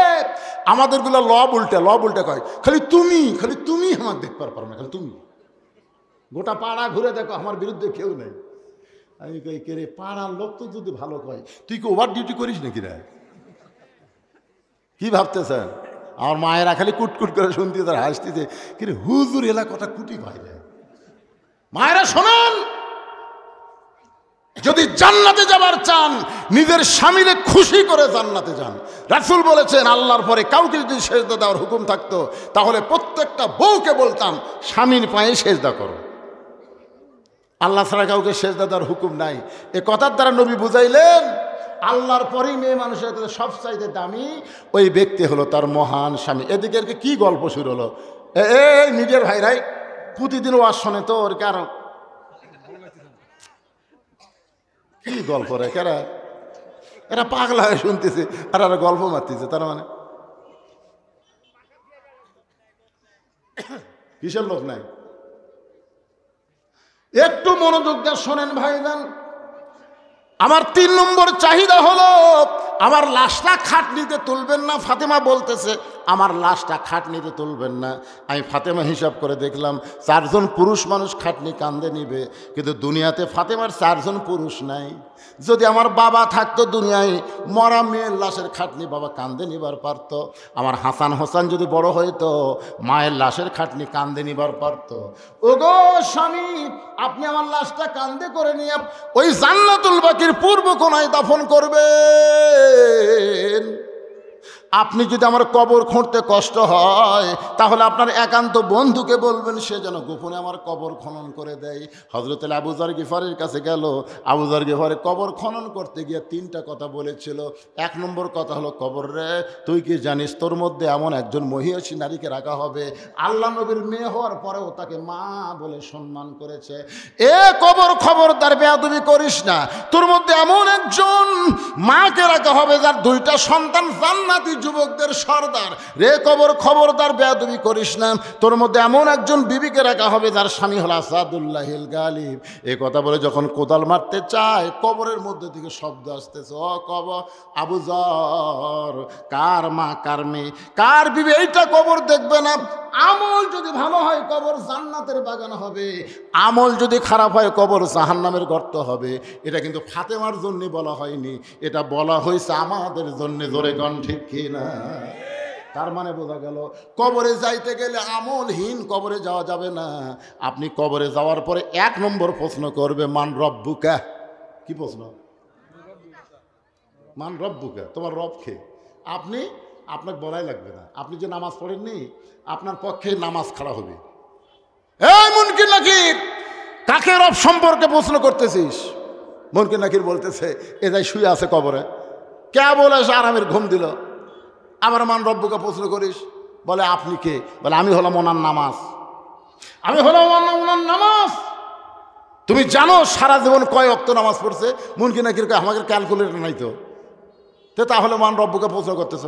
আমাদেরগুলো লব উল্টে কয়, খালি তুমি আমার দেখতে পারো না, খালি তুমি। গোটা পাড়া ঘুরে দেখো আমার বিরুদ্ধে কেউ নেই। আমি কই কে রে, পাড়ার লোক তো যদি ভালো কয়, তুই কি ওভার ডিউটি করিস নাকি রে? কি ভাবতেছেন? আমার মায়েরা খালি কুটকুট করে শুনতে, তার হাসতেছে, কিন্তু হুজুর এলাকাটা কুটি বাইরে। মায়েরা শোনেন, যদি জান্নাতে যাবার চান নিজের স্বামীরে খুশি করে জান্নাতে যান। রাসূল বলেছেন, আল্লাহর পরে কাউকে যদি সেজদা দেওয়ার হুকুম থাকতো তাহলে প্রত্যেকটা বউকে বলতাম স্বামীর পায়ে সেজদা করো। আল্লাহ ছাড়া কাউকে সেজদা দেওয়ার হুকুম নাই। এ কথার দ্বারা নবী বুঝাইলেন আল্লাহর পরেই মেয়ে মানুষের কাছে সবচাইতে দামি ওই ব্যক্তি হলো তার মহান স্বামী। এদিকে কি গল্প শুরু হলো? এই নিজের ভাইরাই প্রতিদিন ওয়াজ শোনে তো, ওর কারণ কি গল্প রে, এরা পাগলা হয়ে শুনতেছে আর এরা গল্প মারতেছে। তার মানে কিসের লোক নাই? একটু মনোযোগ দিয়ে শোনেন ভাইজান। আমার 3 নম্বর চাহিদা হলো আমার লাশটা খাটনিতে তুলবেন না। ফাতেমা বলতেছে আমার লাশটা খাটনিতে তুলবেন না। আমি ফাতেমা হিসাব করে দেখলাম 4 জন পুরুষ মানুষ খাটনি কান্দে নিবে, কিন্তু দুনিয়াতে ফাতেমার 4 জন পুরুষ নাই। যদি আমার বাবা থাকতো দুনিয়ায়, মরা মেয়ের লাশের খাটনি বাবা কান্দে নিবার পারত। আমার হাসান হোসেন যদি বড় হইতো, মায়ের লাশের খাটনি কান্দে নিবার পারত। ওগো স্বামী, আপনি আমার লাশটা কান্দে করে নিয়ে ওই জান্নাতুল বাকির পূর্ব কোণায় দাফন করবেন। আপনি যদি আমার কবর খুঁড়তে কষ্ট হয় তাহলে আপনার একান্ত বন্ধুকে বলবেন সে যেন গোপনে আমার কবর খনন করে দেয়। হযরত আবু যর গিফারির কাছে গেল। আবু যর গিফারি কবর খনন করতে গিয়ে 3টা কথা বলেছিল। 1 নম্বর কথা হলো, কবর রে, তুই কি জানিস তোর মধ্যে এমন একজন মহিষী নারীকে রাখা হবে আল্লাহ নবীর মেয়ে হওয়ার পরেও তাকে মা বলে সম্মান করেছে। এ কবর, খবরদার বেয়াদবি করিস না। তোর মধ্যে এমন একজন মাকে রাখা হবে যার 2টা সন্তান জান্নাতি যুবকদের সর্দার। রে কবর, খবরদার বেয়াদবি করিস না। তোর মধ্যে এমন একজন বিবিকে রাখা হবে যার স্বামী হল আসাদুল্লাহিল গালিব। এ কথা বলে যখন কোদাল মারতে চায়, কবরের মধ্যে থেকে শব্দ আসতেছে, ও কবর, আবু যর, কার মা কার মেয়ে কার বিবি এইটা কবর দেখবে না। আমল যদি ভালো হয় কবর জান্নাতের বাগান হবে, আমল যদি খারাপ হয় কবর জাহান্নামের গর্ত হবে। এটা কিন্তু ফাতেমার জন্য বলা হয়নি, এটা বলা হয়েছে আমাদের জন্য। জোরে গান ঠিক কিনা? তার মানে বোঝা গেল কবরে যাইতে গেলে আমলহীন কবরে যাওয়া যাবে না। আপনি কবরে যাওয়ার পরে 1 নম্বর প্রশ্ন করবে, মান রব্বুকা। কি প্রশ্ন? মান রব্বুকা, তোমার রব কে? আপনাকে বলাই লাগবে না। আপনি যে নামাজ পড়েননি, আপনার পক্ষে নামাজ খাড়া হবে। এই মুনকির নাকির, কাকে রব সম্পর্কে প্রশ্ন করতেছিস? মুনকির নাকির বলতেছে এ যাই শুয়ে আছে কবরে, কে বলে সে আরামের ঘুম দিল। আবার মান রব্বুকে প্রশ্ন করিস, বলে আপনি কে? বলে আমি হলাম ওনার নামাজ, আমি হলাম ওনার নামাজ। তুমি জানো সারা জীবন কয় ওয়াক্ত নামাজ পড়ছে? মুনকির নাকির আমাদের ক্যালকুলেটর নাই তো, তাহলে মান রব্বুকে প্রশ্ন করতেছ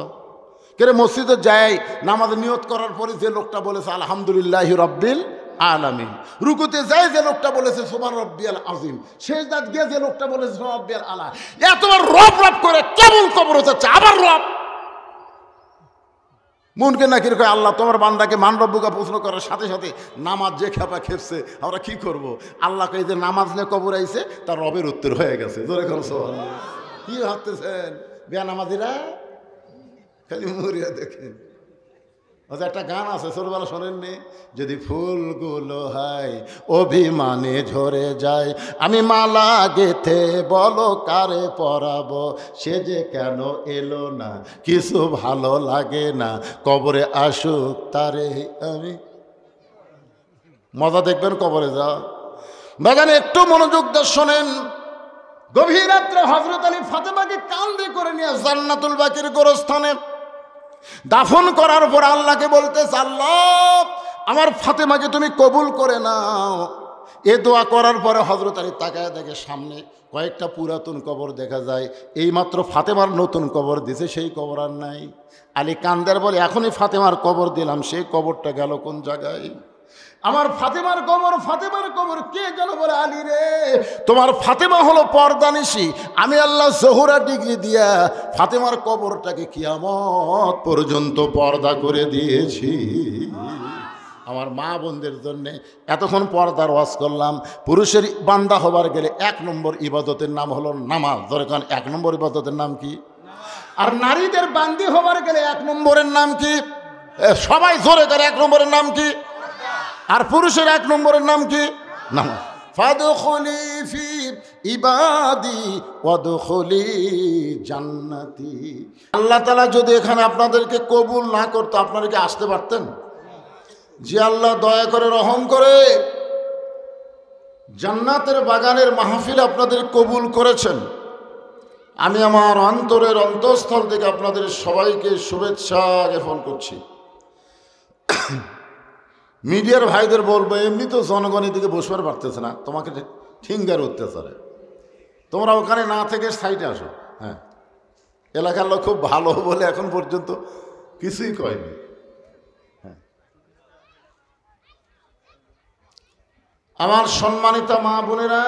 কেরে? মসজিদে যাই নামাজের নিয়ত করার পরে যে লোকটা বলেছে আলহামদুলিল্লাহি রাব্বিল আলামিন, রুকুতে যাই যে লোকটা বলেছে সুবহান রাব্বিয়াল আযীম, সেজদাত গিয়ে যে লোকটা বলেছে সুবহান রাব্বিয়াল আলা, এতবার রব রব করে কেবল কবরে যাচ্ছে আবার রব। মুনকির নাকির কয় আল্লাহ তোমার বান্দাকে মান রব্বুকা প্রশ্ন করার সাথে সাথে নামাজ যে খেপা খেপছে, আমরা কি করব? আল্লাহকে এই যে নামাজ নিয়ে কবর আইছে তার রবের উত্তর হয়ে গেছে। জোরে করো সুবহানাল্লাহ। কি ভাবতেছেন বেনামাজিরা? খালি মরিয়া দেখেন। একটা গান আছে ছোটবেলা শোনেননি? যদি ফুলগুলো হয় অভিমানে ঝরে যায়, আমি মালা গেথে বলো কারে পরাবো, সে যে কেন এলো না, কিছু ভালো লাগে না, কবরে আসুক তারে আমি। মজা দেখবেন কবরে যা। বাগানে একটু মনোযোগ দিয়ে শোনেন। গভীর রাত্রে হযরত আলী ফাতেমাকে কাঁধে করে নিয়ে জান্নাতুল বাকির গোরস্থানে দাফন করার পর আল্লাহকে বলতেছে, আল্লাহ আমার ফাতেমাকে তুমি কবুল করে নাও। এ দোয়া করার পরে হযরত আলী তাকায় দেখে সামনে কয়েকটা পুরাতন কবর দেখা যায়। এইমাত্র ফাতেমার নতুন কবর দিছে, সেই কবর আর নাই। আলী কান্দার বলে এখনই ফাতেমার কবর দিলাম, সেই কবরটা গেল কোন জায়গায়? আমার ফাতেমার কবর, ফাতেমার কবর। কে যেন বলে, আলী রে তোমার ফাতেমা হলো পর্দানিশী, আমি আল্লাহ জোহরা ডিগ্রি দিয়া ফাতেমার কবরটাকে কিয়ামত পর্যন্ত পর্দা করে দিয়েছি। আমার মা বোনদের জন্যে এতক্ষণ পর্দার ওয়াজ করলাম। পুরুষের বান্দা হবার গেলে 1 নম্বর ইবাদতের নাম হলো নামাজ। ধরে কারণ 1 নম্বর ইবাদতের নাম কি? আর নারীদের বান্দি হবার গেলে 1 নম্বরের নাম কি? সবাই জোরে করে 1 নম্বরের নাম কি? আর পুরুষের 1 নম্বরের নাম কি? নামাজ। ফাদখুলি ফি ইবাদি ওয়াদখুলি জান্নাতি। আল্লাহ তাআলা যদি এখানে আপনাদেরকে কবুল না করতো, আপনারা কি আসতে পারতেন? যে আল্লাহ দয়া করে রহম করে জান্নাতের বাগানের মাহফিল আপনাদের কবুল করেছেন, আমি আমার অন্তরের অন্তঃস্থল থেকে আপনাদের সবাইকে শুভেচ্ছা জ্ঞাপন করছি। মিডিয়ার ভাইদের বলবো, এমনি তো জনগণ এদিকে বসবার পারতেছে না, তোমাকে ঠিঙ্গার অত্যাচারে তোমরা ওখানে না থেকে সাইডে আসো। হ্যাঁ, এলাকার লোক খুব ভালো বলে এখন পর্যন্ত কিছুই কয়নি। আমার সম্মানিত মা বোনেরা,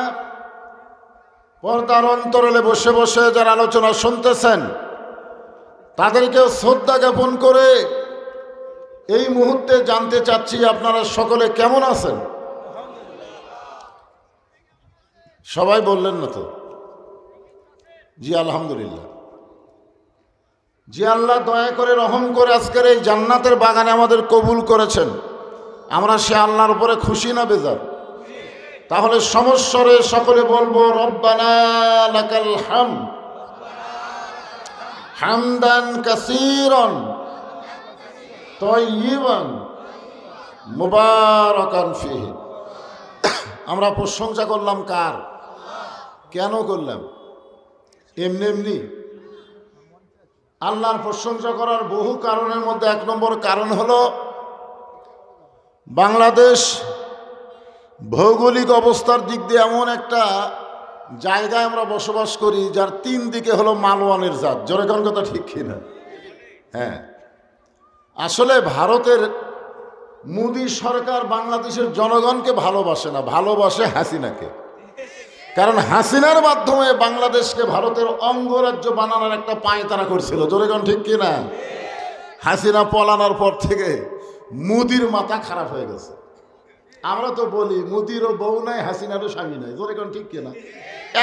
পর্দার অন্তরালে বসে বসে যারা আলোচনা শুনতেছেন, তাদেরকেও শ্রদ্ধা জ্ঞাপন করে এই মুহূর্তে জানতে চাচ্ছি আপনারা সকলে কেমন আছেন? সবাই বললেন না তো? জি আলহামদুলিল্লাহ। যে আল্লাহ দয়া করে রহম করে আজকের এই জান্নাতের বাগানে আমাদের কবুল করেছেন, আমরা সে আল্লাহর উপরে খুশি না বেজার? তাহলে সমস্বরে সকলে বলবো, রব্বানা লাকাল হামদ হামদান কাসীরান তাইয়িবান মুবারাকান ফীহি। আমরা প্রশংসা করলাম কার? কেন করলাম? এমনি এমনি? আল্লাহর প্রশংসা করার বহু কারণের মধ্যে 1 নম্বর কারণ হলো বাংলাদেশ ভৌগোলিক অবস্থার দিক দিয়ে এমন একটা জায়গায় আমরা বসবাস করি যার 3 দিকে হলো মালওয়ানের জাত। জোরে কোন কথা ঠিক কিনা? হ্যাঁ, আসলে ভারতের মোদী সরকার বাংলাদেশের জনগণকে ভালোবাসে না, ভালোবাসে হাসিনাকে। কারণ হাসিনার মাধ্যমে বাংলাদেশকে ভারতের অঙ্গরাজ্য বানানোর একটা পায়তারা করছিল। জোরে কোন ঠিক কিনা? হাসিনা পলানোর পর থেকে মোদির মাথা খারাপ হয়ে গেছে। আমরা তো বলি মোদিরও বউ নাই, হাসিনারও স্বামী নাই। জোরে কোন ঠিক কিনা?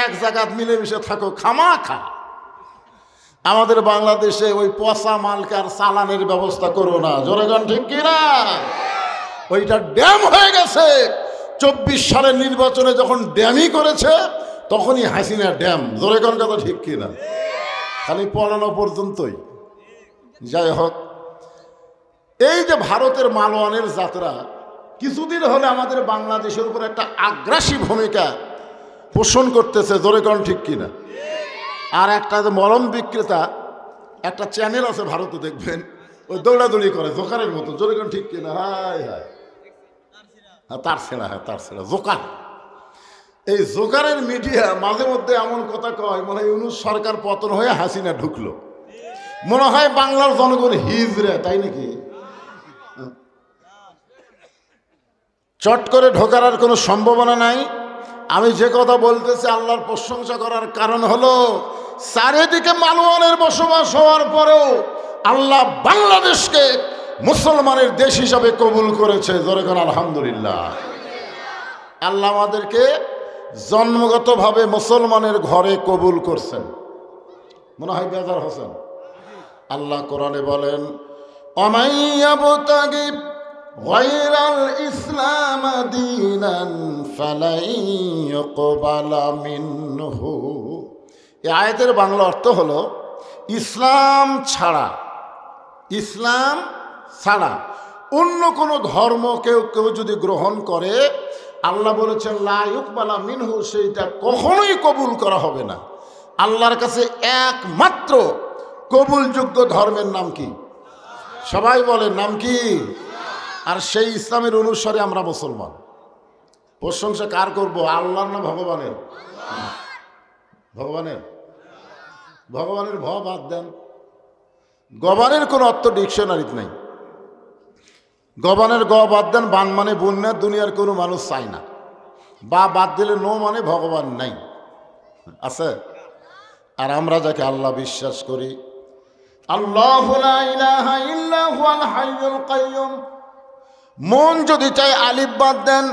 এক জায়গায় মিলেমিশে থাকো, খামা খা। আমাদের বাংলাদেশে ওই পচা মালকার চালানের ব্যবস্থা করো না। জোরে কোন ঠিক কিনা? ওইটা ড্যাম হয়ে গেছে। 24 সালের নির্বাচনে যখন ড্যামই করেছে তখনই হাসিনা ড্যাম। জোরে কোন কথা ঠিক কিনা? খালি পলানো পর্যন্তই। যাই হোক, এই যে ভারতের মালওয়ানের যাত্রা কিছুদিন হলে আমাদের বাংলাদেশের উপর একটা আগ্রাসী ভূমিকা পোষণ করতেছে। জোরে কোন ঠিক কিনা? আর একটা যে মলম বিক্রেতা একটা চ্যানেল আছে ভারতে, দেখবেন ওই দৌড়াদৌড়ি করে জোকারের মতো। জোরে কোন ঠিক কিনা? হায় হায়, তার ছেড়া, হ্যাঁ তার ছেড়া জোকার। এই জোকারের মিডিয়া মাঝে মধ্যে এমন কথা কয় মনে হয় ইউনূস সরকার পতন হয়ে হাসিনা ঢুকলো, মনে হয় বাংলার জনগণ হিজড়ে, তাই নাকি? চট করে ঢোকার আর কোনো সম্ভাবনা নাই। আমি যে কথা বলতেছি আল্লাহর প্রশংসা করার কারণ হলো চারিদিকে মালওয়ানের বসবাস হওয়ার পরেও আল্লাহ বাংলাদেশকে মুসলমানের দেশ হিসাবে কবুল করেছে। জোরে কোন আলহামদুলিল্লাহ। আল্লাহ আমাদেরকে জন্মগতভাবে মুসলমানের ঘরে কবুল করছেন। মনে হয় বেজার হোসেন। আল্লাহ কোরআনে বলেন, অমাইয়াবতাগি গায়রাল ইসলাম দীনান ফালাই ইউকবালা মিনহু। এই আয়াতের বাংলা অর্থ হলো ইসলাম ছাড়া অন্য কোনো ধর্ম কেউ যদি গ্রহণ করে, আল্লাহ বলেছেন লা ইউকবালা মিনহু, সেইটা কখনোই কবুল করা হবে না। আল্লাহর কাছে একমাত্র কবুলযোগ্য ধর্মের নাম কি? সবাই বলেন নাম কি? আর সেই ইসলামের অনুসারে আমরা মুসলমান। প্রশংসা কার করব? আল্লাহর না ভগবানের? ভগবানের বাদ দেন। গবানের কোনো অর্থ ডিকশনারিতে নাই। গবানের গ বাদ দেন, বান মানে বন্যা, দুনিয়ার কোনো মানুষ চায় না। বা বাদ দিলে নো মানে ভগবান নাই, আছে। আর আমরা যাকে আল্লাহ বিশ্বাস করি, আল্লাহু লা ইলাহা ইল্লা হুয়াল হাইয়ুল কাইয়্যুম। মন যদি চায় আলিফ বাদ দেন,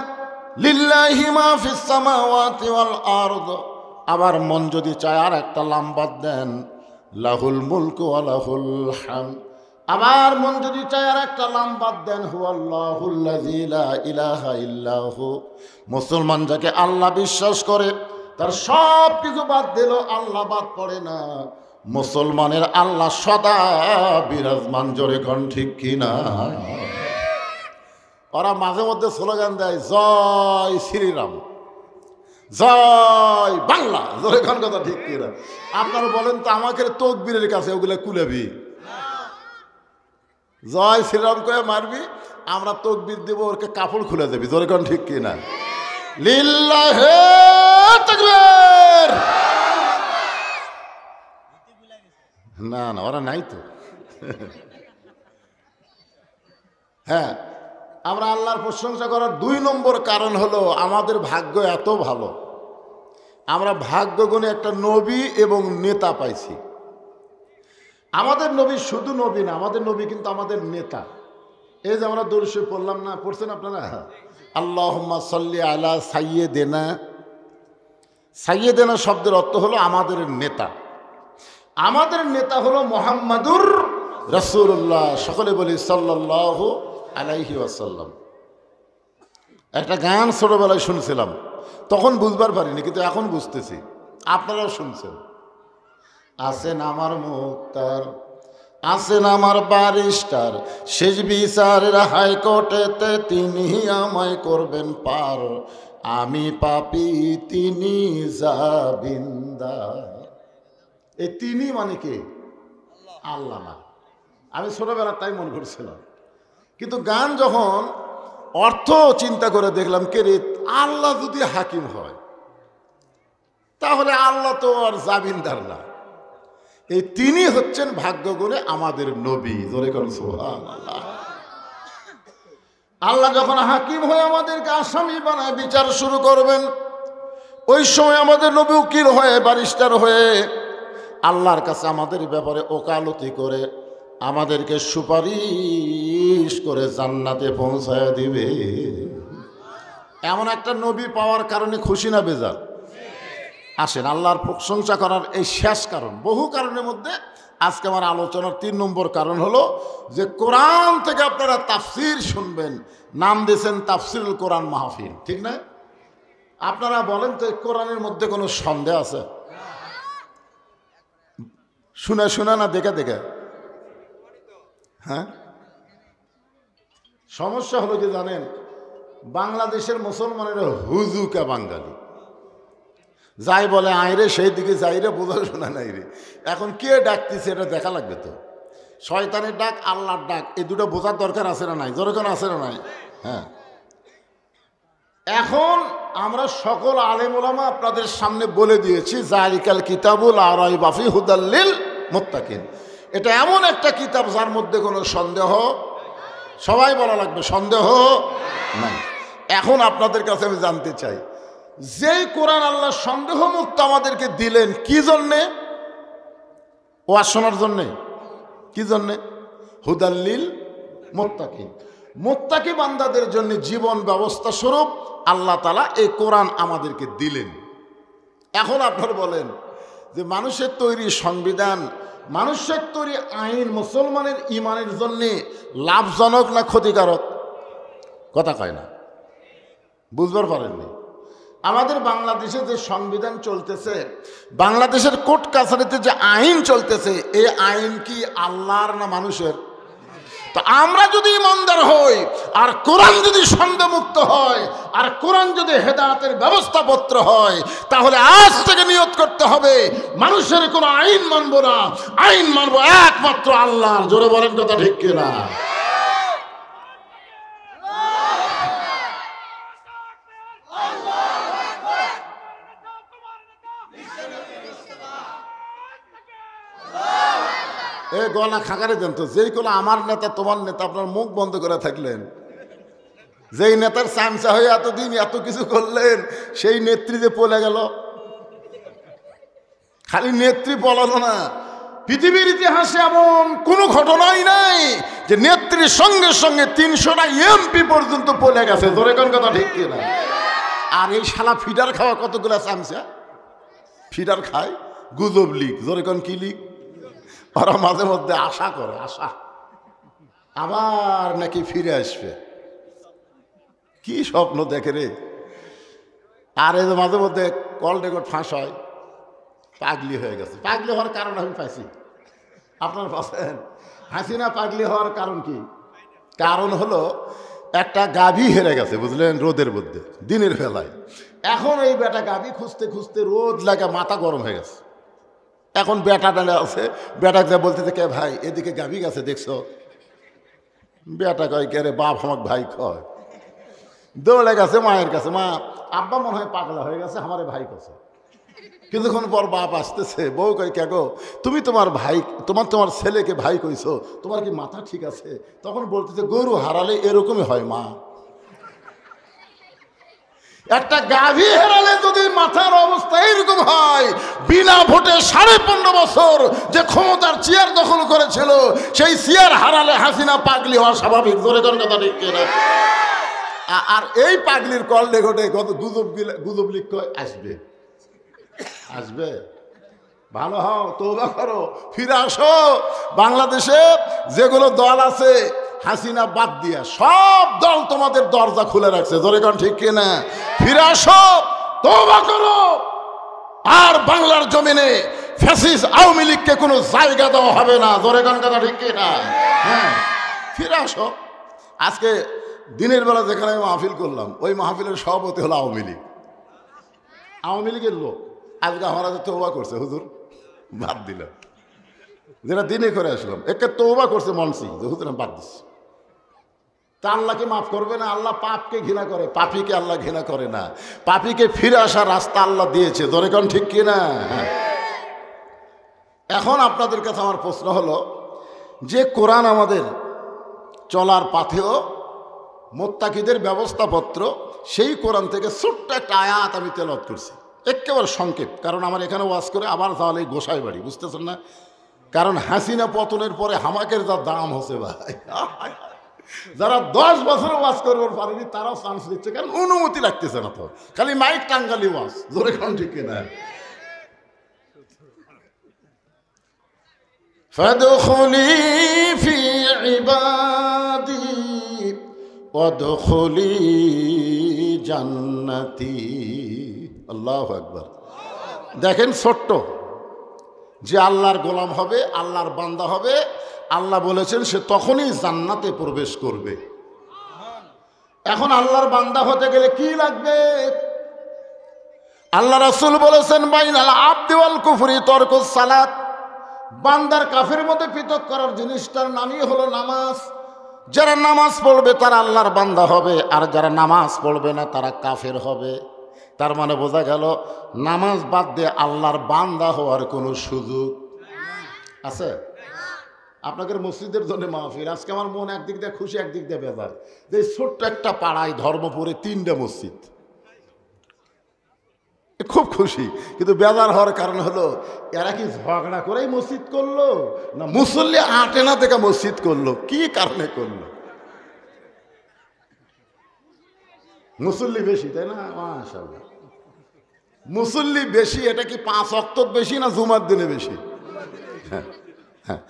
লিল্লাহি মা ফিস সামাওয়াতি ওয়াল আরদ। আবার মন যদি চায় আর একটা লাম বাদ দেন, লাহুল মুলকু ওয়া লাহুল হামদ। আবার মন যদি চায় আর একটা লাম বাদ দেন, হুয়াল্লাহুল্লাযী লা ইলাহা ইল্লাহু। মুসলমান যাকে আল্লাহ বিশ্বাস করে তার সব কিছু বাদ দিল, আল্লাহ বাদ পড়ে না। মুসলমানের আল্লাহ সদা বিরাজমান, জোরে কোন ঠিক কিনা? ওরা মাঝে মধ্যে স্লোগান দেয়, জয় শ্রীরাম, জয় বাংলা, জোরে কোন কথা ঠিক কিনা? আপনারা বলেন তো, আমাকে তকবীরের কাছে ওগুলা কুলাবি? জয় শ্রীরাম কয়ে মারবি, আমরা তকবীর দেব, ওরকে কাপড় খুলে দেবি, জোরে কোন ঠিক কিনা? লিল্লাহে তাকবীর। না না, ওরা নাই তো। হ্যাঁ, আমরা আল্লাহর প্রশংসা করার 2 নম্বর কারণ হলো আমাদের ভাগ্য এত ভালো, আমরা ভাগ্য গুণে একটা নবী এবং নেতা পাইছি। আমাদের নবী শুধু নবী না, আমাদের নবী কিন্তু আমাদের নেতা। এই যে আমরা দরুদ শরীফ পড়লাম না, পড়ছেন আপনারা? আল্লাহুম্মা সাল্লি আলা সাইয়্যিদিনা। সাইয়্যিদিনা শব্দের অর্থ হলো আমাদের নেতা। আমাদের নেতা হলো মুহাম্মাদুর রাসূলুল্লাহ। সকলে বলি সাল্লাল্লাহু আলাইহি ওয়াসাল্লাম। একটা গান ছোটবেলায় শুনছিলাম, তখন বুঝবার পারিনি, কিন্তু এখন বুঝতেছি, আপনারাও শুনছেন। আছেন আমার মুক্তার, আছেন আমার ব্যারিস্টার, শেষ বিচারের হাইকোর্টেতে তিনি আমায় করবেন পার। আমি পাপী, তিনি জামিনদার। এই তিনি মানে কে? আল্লাহ না। আমি ছোটবেলা তাই মনে করছিলাম, কিন্তু গান যখন অর্থ চিন্তা করে দেখলাম, কে রে, আল্লাহ যদি হাকিম হয় তাহলে আল্লাহ তো আর জামিনদার না। এই তিনি হচ্ছেন ভাগ্যগুণে আমাদের নবী, জোরে কোন সুবহানাল্লাহ। আল্লাহ যখন হাকিম হয়ে আমাদেরকে আসামি বানায় বিচার শুরু করবেন, ওই সময় আমাদের নবী উকিল হয়ে, ব্যারিস্টার হয়ে আল্লাহর কাছে আমাদের ব্যাপারে ওকালতি করে আমাদেরকে সুপারিশ করে জান্নাতে পৌঁছায় দিবে। এমন একটা নবী পাওয়ার কারণে খুশি না বেজার? আসেন, আল্লাহর প্রশংসা করার এই শেষ কারণ, বহু কারণের মধ্যে আজকে আমার আলোচনার 3 নম্বর কারণ হলো যে কোরআন থেকে আপনারা তাফসির শুনবেন। নাম দিয়েছেন তাফসিরুল কোরআন মাহফিল, ঠিক না? আপনারা বলেন তো, কোরআনের মধ্যে কোনো সন্দেহ আছে? শুনে শুনে না দেখে দেখে? হ্যাঁ, সমস্যা হলো কি জানেন, বাংলাদেশের মুসলমানেরা হুজুকা বাঙালি, যাই বলে আইরে সেই দিকে যাই রে, বোঝা শোনা নাই রে। এখন কে ডাকতেছে এটা দেখা লাগবে তো। শয়তানের ডাক, আল্লাহর ডাক, এই দুটো বোঝার দরকার আছে না নাই? দরকার আছে না নাই? হ্যাঁ, এখন আমরা সকল আলেম ওলামা আপনাদের সামনে বলে দিয়েছি, যালিকাল কিতাবুল লা রাইবা ফীহি হুদাল লিল মুত্তাকিন। এটা এমন একটা কিতাব যার মধ্যে কোনো সন্দেহ, সবাই বলা লাগবে, সন্দেহ নাই। এখন আপনাদের কাছে আমি জানতে চাই, যেই কোরআন আল্লাহ সন্দেহ মুক্ত আমাদেরকে দিলেন, কি জন্যে? ওয়াজ শোনার জন্যে? কি জন্যে? হুদাল লিল মুত্তাকিন। মুত্তাকি বান্দাদের জন্য জীবন ব্যবস্থা স্বরূপ আল্লাহ তাআলা এই কোরআন আমাদেরকে দিলেন। এখন আপনারা বলেন যে মানুষের তৈরি সংবিধান, মানুষের তৈরি আইন মুসলমানের ইমানের জন্য লাভজনক না ক্ষতিকারক? কথা কয় না, বুঝবার পারেননি। আমাদের বাংলাদেশে যে সংবিধান চলতেছে, বাংলাদেশের কোর্ট কাছারিতে যে আইন চলতেছে, এই আইন কি আল্লাহর না মানুষের? তো আমরা যদি ইমানদার হই, আর কোরআন যদি সন্দেহমুক্ত হয়, আর কোরআন যদি হেদায়েতের ব্যবস্থাপত্র হয়, তাহলে আজ থেকে নিয়ত করতে হবে মানুষের কোনো আইন মানব না, আইন মানব একমাত্র আল্লাহর। জোরে বলেন কথা ঠিক কিনা? এ গলা খাকারে দেন তো, যেই কোনো আমার নেতা তোমার নেতা, আপনার মুখ বন্ধ করে থাকলেন। যেই নেতার চামচা হয়ে এতদিন এত কিছু করলেন, সেই নেত্রী যে পলে গেল। খালি নেত্রী পলানো না, পৃথিবীর ইতিহাসে এমন কোনো ঘটনাই নাই যে নেত্রীর সঙ্গে সঙ্গে 300টা এমপি পর্যন্ত পলে গেছে। ধরে কোন কথা ঠিক কিনা? আর এই শালা ফিডার খাওয়া কতগুলা চামচা ফিডার খায়, গুজব লিগ। ধরে কোন কি লিগ? ওরা মাঝে মধ্যে আশা করে, আশা আবার নাকি ফিরে আসবে, কি স্বপ্ন দেখে রে। আর এই যে মাঝে মধ্যে কল রেকর্ড ফাঁস হয়, পাগলি হয়ে গেছে। পাগলি হওয়ার কারণ আমি পাইছি, আপনার পাচ্ছেন? হাসিনা পাগলি হওয়ার কারণ কি? কারণ হলো একটা গাভী হেরে গেছে, বুঝলেন, রোদের মধ্যে দিনের বেলায়। এখন এই বেটা গাভী খুঁজতে খুঁজতে রোদ লাগা মাথা গরম হয়ে গেছে। এখন বেটা ডালে আছে, বেটাকে যা বলতেছে, কে ভাই এদিকে গাভী গেছে দেখছো? বেটা কয়, কে রে বাপ আমাকে ভাই কয়। দৌড়ে গেছে মায়ের কাছে, মা আব্বা মনে হয় পাগলা হয়ে গেছে, আমারে ভাই কাছে। কিছুক্ষণ পর বাপ আসতেছে, বউ কয়, কে গো তুমি তোমার ভাই তোমার ছেলেকে ভাই কইছো, তোমার কি মাথা ঠিক আছে? তখন বলতেছে, গরু হারালে এরকমই হয় মা। একটা গাভী হারালে যদি মাথার অবস্থা এরকম হয়, বিনা ভোটে 15.5 বছর যে ক্ষমতার চেয়ার দখল করেছিল, সেই চেয়ার হারালে হাসিনা পাগলি হওয়া স্বাভাবিক। জোরে কোন কথা ঠিক কিনা? আর এই পাগলির কল রেকর্ডে কত গুজব লিখ আসবে, আসবে। ভালো হও, তওবা করো, ফিরে আসো। বাংলাদেশে যেগুলো দল আছে হাসিনা বাদ দিয়া, সব দল তোমাদের দরজা খুলে রাখছে। জোরে কোন ঠিক কিনা? ফিরে আসো, তওবা করো। আর বাংলার জমিনে ফ্যাসিস্ট আওয়ামী লীগকে কোনো জায়গা দেওয়া হবে না। জোরে কোন কথা ঠিক কিনা? হ্যাঁ, ফিরে আসো। আজকে দিনের বেলা যেখানে আমি মাহফিল করলাম, ওই মাহফিলের সভাপতি হলো আওয়ামী লীগ, আওয়ামী লীগের লোক। আজকে আমরা যে তওবা করছে, হুজুর বাদ দিলাম, যেটা দিনে করে আসলাম, একে তওবা করছে মনসি যে হুজুর বাদ দিচ্ছি। তা আল্লাহকে মাফ করবে না? আল্লাহ পাপকে ঘৃণা করে, পাপীকে আল্লাহ ঘৃণা করে না। পাপীকে ফিরে আসার রাস্তা আল্লাহ দিয়েছে। ধরে কোন ঠিক কিনা? এখন আপনাদের কাছে আমার প্রশ্ন হলো, যে কোরআন আমাদের চলার পাথেও মোত্তাকিদের ব্যবস্থাপত্র, সেই কোরআন থেকে ছোট্ট একটা আয়াত আমি তেলাওয়াত করছি, একেবারে সংক্ষেপ। কারণ আমার এখানে ওয়াজ করে আবার তাহলে গোসাই বাড়ি, বুঝতেছেন না? কারণ হাসিনা পতনের পরে হামাকের যা দাম হচ্ছে ভাই, যারা 10 বছর ওয়াজ করবার পারেনি তারাও চান্স দিচ্ছে, কারণ অনুমতি লাগতেছে না তো, খালি মাইক টাঙ্গালি ওয়াজ। জোরে কোন ঠিক কিনা? ফাদখুলি ফি ইবাদি ওয়াদখুলি জান্নাতি। আল্লাহু আকবার। দেখেন, ছোট্ট যে আল্লাহর গোলাম হবে, আল্লাহর বান্দা হবে, আল্লাহ বলেছেন সে তখনই জান্নাতে প্রবেশ করবে। এখন আল্লাহর বান্দা হতে গেলে কি লাগবে? আল্লাহ রাসূল বলেছেন, বাইনাল আবদি ওয়াল কুফরি তরকুস সালাত। বান্দার কাফের মধ্যে পৃথক করার জিনিসটার নামই হলো নামাজ। যারা নামাজ পড়বে তারা আল্লাহর বান্দা হবে, আর যারা নামাজ পড়বে না তারা কাফের হবে। তার মানে বোঝা গেল, নামাজ বাদ দিয়ে আল্লাহর বান্দা হওয়ার কোনো সুযোগ আছে? আপনাদের মসজিদের জন্য মাহফিল, আজকে আমার মন একদিক দিয়ে খুশি, একদিক দিয়ে বেজার। যে ছোট্ট একটা পাড়ায় ধর্মপুরে 3টা মসজিদ, খুব খুশি। কিন্তু বেজার হওয়ার কারণ হলো, এরা কি ঝগড়া করেই মসজিদ করলো, না মুসল্লি আটে না থেকে মসজিদ করলো? কি কারণে করলো? মুসল্লি বেশি, তাই না? মাশাআল্লাহ, মুসল্লি বেশি। এটা কি 5 ওয়াক্ত বেশি না জুমার দিনে বেশি? হ্যাঁ,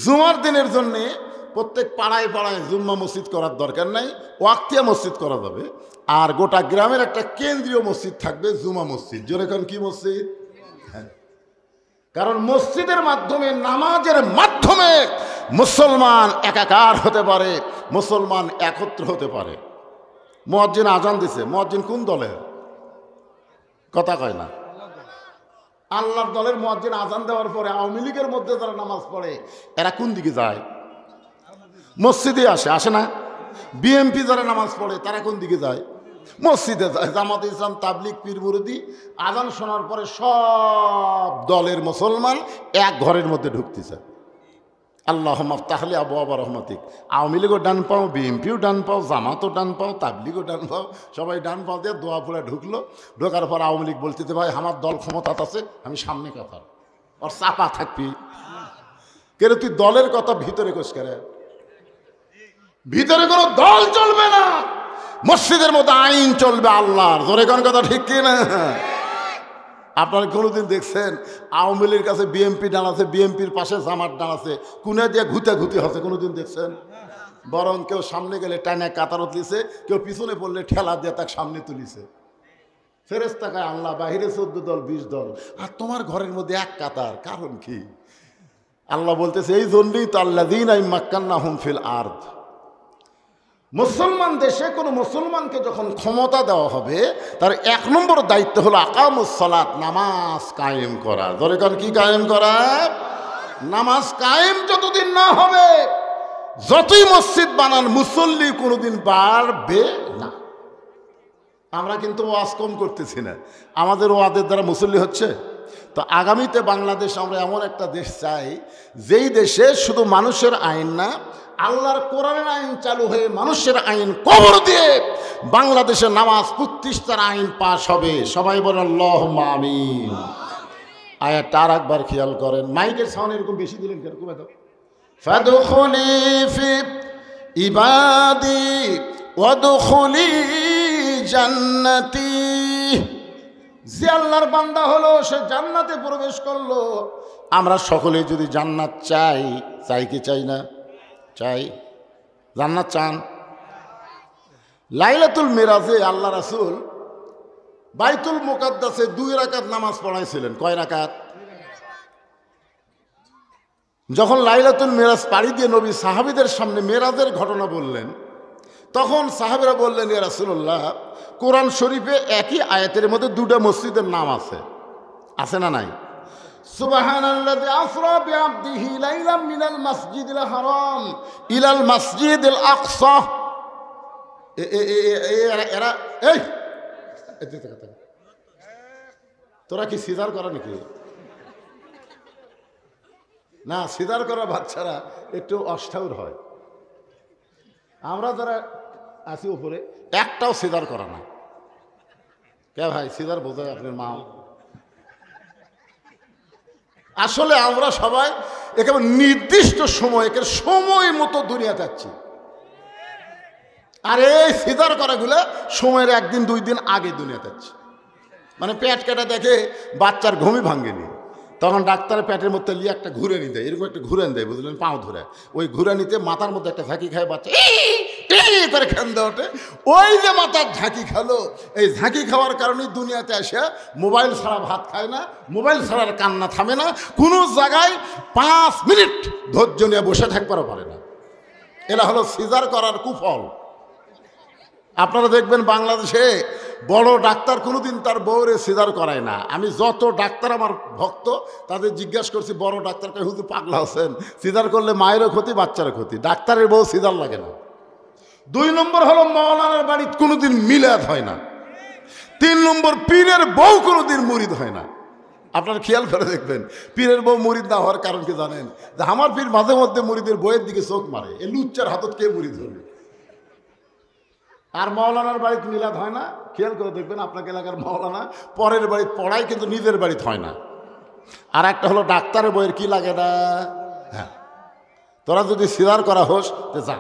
জুমার দিনের জন্যে প্রত্যেক পাড়ায় পাড়ায় জুম্মা মসজিদ করার দরকার নাই, ওয়াক্তিয়া মসজিদ করা যাবে। আর গোটা গ্রামের একটা কেন্দ্রীয় মসজিদ থাকবে, জুমা মসজিদ। যেরকম কি মসজিদ? হ্যাঁ, কারণ মসজিদের মাধ্যমে, নামাজের মাধ্যমে মুসলমান একাকার হতে পারে, মুসলমান একত্র হতে পারে। মুয়াজ্জিন আজান দিছে, মুয়াজ্জিন কোন দলের? কথা কয় না। আল্লাহর দলের মুয়াজ্জিন আজান দেওয়ার পরে আওয়ামী লীগের মধ্যে যারা নামাজ পড়ে, এরা কোন দিকে যায়? মসজিদে আসে না? বিএমপি যারা নামাজ পড়ে তারা কোন দিকে যায়? মসজিদে যায়। জামাত ইসলাম, তাবলিগ, পীর মুরিদি আজান শোনার পরে সব দলের মুসলমান এক ঘরের মধ্যে ঢুকতেছে। আল্লাহুম্মা আফতাহলি আবওয়াবা রহমাতিক। আওয়ামী লীগও ডান পাও, বিএনপিও ডান পাও, জামাতও ডান পাও, তাবলিগও ডান পাও, সবাই ডান পাও দিয়ে দোয়া পড়ে ঢুকলো। ঢোকার পর আওয়ামী লীগ বলতেছে ভাই আমার দল ক্ষমতাত আছে, আমি সামনে কথা ওর চাপা থাকবি কেন, তুই দলের কথা ভিতরে কোষ করে, ভিতরে কোনো দল চলবে না, মসজিদের মতো আইন চলবে আল্লাহর। জোরে কোন কথা ঠিক কি না? আপনারা কোনোদিন দেখছেন আওয়ামী লীগের কাছে বিএনপি ডান আছে, বিএনপির পাশে জামাত ডান আছে, কোনে দিয়ে ঘুতি হচ্ছে কোনোদিন দেখছেন? বরং কেউ সামনে গেলে টাইনা কাতারত লিছে, কেউ পিছনে পড়লে ঠেলা দিয়ে তাকে সামনে তুলিছে। ফেরেশতাকায় আল্লাহ বাহিরে 14 দল 20 দল, আর তোমার ঘরের মধ্যে এক কাতার, কারণ কি? আল্লাহ বলতেছে এই জন্যই তো আল্লাযীনা মাক্কান্নাহুম ফিল আরদ, মুসলমান দেশে কোনো মুসলমানকে যখন ক্ষমতা দেওয়া হবে তার 1 নম্বর দায়িত্ব হলো আকামুস সালাত, নামাজ কায়েম করা। ধরে কোন কি কায়েম করা? নামাজ কায়েম যতদিন না হবে যতই মসজিদ বানান মুসল্লি কোনোদিন বাড়বে না। আমরা কিন্তু ওয়াজ কম করতেছি না, আমাদের ওয়াজের দ্বারা মুসল্লি হচ্ছে। তো আগামীতে বাংলাদেশ আমরা এমন একটা দেশ চাই যেই দেশে শুধু মানুষের আইন না, আল্লাহর কোরআনের আইন চালু হয়ে মানুষের আইন কবর দিয়ে বাংলাদেশে নামাজ 35টার আইন পাশ হবে। সবাই বলেন আল্লাহুম্মা আমিন। আয়াতটা আর একবার খেয়াল করেন, মাইকের সাউন্ড এরকম বেশি দিলেন কেন? কমে দাও। ফাদখুলি ফি ইবাদি ওয়াদখুলি জান্নাতি। যে আল্লাহর বান্দা হলো সে জান্নাতে প্রবেশ করলো। আমরা সকলে যদি জান্নাত চাই, চাই কি চাই না? চাই। জান্নাত চান? লাইলাতুল মিরাজে আল্লাহ রাসূল বাইতুল মুকাদ্দাসে 2 রাকাত নামাজ পড়াইছিলেন। কয় রাকাত? যখন লাইলাতুল মিরাজ পাড়ি দিয়ে নবী সাহাবীদের সামনে মিরাজের ঘটনা বললেন, তখন সাহাবীরা বললেন ইয়া রাসূলুল্লাহ, কোরআন শরীফে একই আয়াতের মধ্যে 2টা মসজিদের নাম আছে, আছে না নাই? সুবহানাল্লাযী আসরা বিআবদিহি লাইলাম মিনাল মাসজিদিল হারাম ইলাল মাসজিদিল আকসা। এরা এই তোরা কি সিজার করা নাকি? না, সিজার করা বাচ্চারা একটু অষ্টাউর হয়। আমরা যারা আছি উপরে একটাও সিজার করা না। কে ভাই সিজার বোঝায় আপনার মা? আসলে আমরা সবাই একেবারে নির্দিষ্ট সময় মতো দুনিয়া যাচ্ছি। আর এই সিজার করাগুলো সময়ের 1 দিন 2 দিন আগে দুনিয়া যাচ্ছে। মানে পেট কেটে দেখে বাচ্চার ঘুমই ভাঙ্গেনি, তখন ডাক্তারের পেটের মধ্যে লিয়ে একটা ঘুরানি দেয়, এরকম একটা ঘুরান দেয়, বুঝলেন, পাও ধরে। ওই ঘুরানিতে মাথার মধ্যে একটা ঝাঁকি খায় বাচ্চা করে খেন্দা ওঠে। ওই যে মাথার ঝাঁকি খেলো, এই ঝাঁকি খাওয়ার কারণে দুনিয়াতে এসে মোবাইল ছাড়া ভাত খায় না, মোবাইল ছাড়ার কান্না থামে না, কোনো জায়গায় 5 মিনিট ধৈর্য নিয়ে বসে থাকবারও পারে না। এরা হলো সিজার করার কুফল। আপনারা দেখবেন বাংলাদেশে বড় ডাক্তার কোনোদিন তার বউরে সিজার করায় না। আমি যত ডাক্তার আমার ভক্ত তাদের জিজ্ঞাসা করছি, বড় ডাক্তারকে হুজুর পাগলা হোসেন, সিজার করলে মায়েরও ক্ষতি বাচ্চারও ক্ষতি, ডাক্তারের বউ সিজার লাগে না। 2 নম্বর হলো মাওলানার বাড়ি কোনোদিন মিলাদ হয় না। 3 নম্বর পীরের বউ কোনোদিন মুরিদ হয় না। আপনারা খেয়াল করে দেখবেন, পীরের বউ মুরিদ না হওয়ার কারণ কি জানেন? যে আমার পীর মাঝে মধ্যে মুরিদের বইয়ের দিকে চোখ মারে, এ লুচ্চার হাতত কে মুরিদ হবে। আর মাওলানার বাড়িতে মিলাদ হয় না। খেয়াল করে দেখবেন আপনাকে এলাকার মাওলানা পরের বাড়িতে পড়ায়, কিন্তু নিজের বাড়িতে হয় না। আর একটা হলো ডাক্তারের বইয়ের কি লাগে না। হ্যাঁ, তোরা যদি সিজার করা হোস তো যা,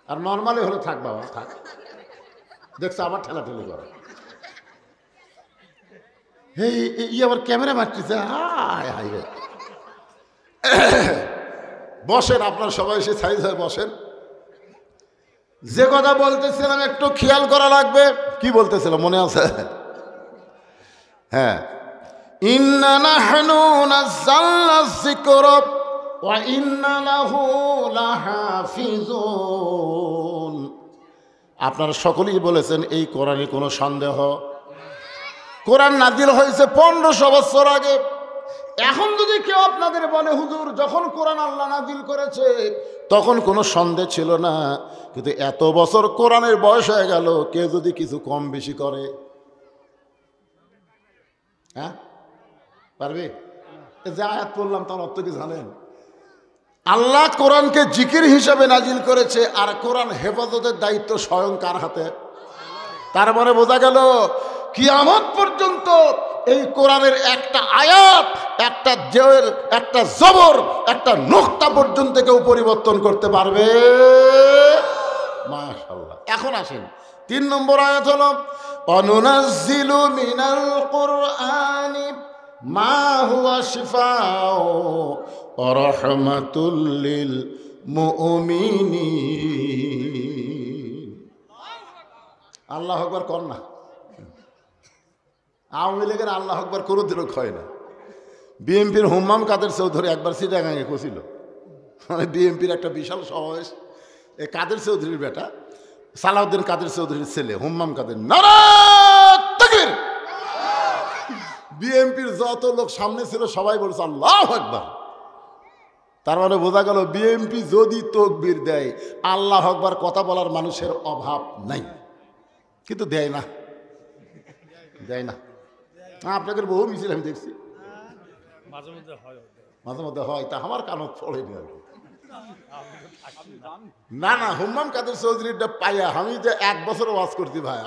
আর নর্মালি হলে থাক বাবা থাক। দেখছো আবার ঠেলাঠেলি করে, এই আবার ক্যামেরা মারতেছে। বসেন, আপনার সবাই এসে সাইজ হয়ে বসেন। যে কথা বলতেছিলাম একটু খেয়াল করা লাগবে। কি বলতেছিলাম মনে আছে? হ্যাঁ, ইন্না নাহনু নাযালনা যিকরা ওয়া ইন্না লাহু লাহাফিজুন। আপনারা সকলেই বলেছেন এই কোরআনে কোনো সন্দেহ। কোরআন নাজিল হয়েছে 1500 বছর আগে। এখন যদি কেউ আপনাদের বলে হুজুর যখন কোরআন আল্লাহ নাজিল করেছে তখন কোনো সন্দেহ ছিল না, কিন্তু এত বছর কোরআনের বয়স হয়ে গেল, কেউ যদি কিছু কম বেশি করে, হ্যাঁ পারবে? যে আয়াত পড়লাম তার অর্থ কি জানেন? আল্লাহ কোরআনকে জিকির হিসাবে নাজিল করেছে, আর কোরআন হেফাজতের দায়িত্ব স্বয়ং কার হাতে? তার মানে বোঝা গেল কিয়ামত পর্যন্ত এই কোরআনের একটা আয়াত, একটা জের, একটা জবর, একটা নোক্তা পর্যন্ত কেউ পরিবর্তন করতে পারবে মাশাআল্লাহ। এখন আসেন 3 নম্বর আয়াত হলো অনুনাজ্জিলু মিনাল কুরআনি মা হুয়া শিফাউ ওয়া রাহমাতুল লিল মুমিনিন। আল্লাহু আকবার কর না। আওয়ামী লীগের আল্লাহু আকবার কোনোদিনও হয় না। বিএনপির হুম্মাম কাদের চৌধুরী একবার চিটাগাঙে কছিল, মানে বিএনপির একটা বিশাল সমাবেশ, এই কাদের চৌধুরীর বেটা সালাউদ্দিন কাদের চৌধুরীর ছেলে হুম্মাম কাদের, নারায়ে তাকবীর। বিএনপির যত লোক সামনে ছিল সবাই বলছে আল্লাহু আকবার। তার মানে বোঝা গেল বিএনপি যদি তাকবীর দেয়, আল্লাহু আকবার কথা বলার মানুষের অভাব নাই, কিন্তু দেয় না, দেয় না। আপনাদের বহু মিছিল আমি দেখছি, মাঝে মধ্যে হয়, তা আমার কানত পড়েনি আর কি। না না, হুম্মাম কাদের চৌধুরীটা পাইয়া আমি যে 1 বছর ওয়াজ করছি ভাই,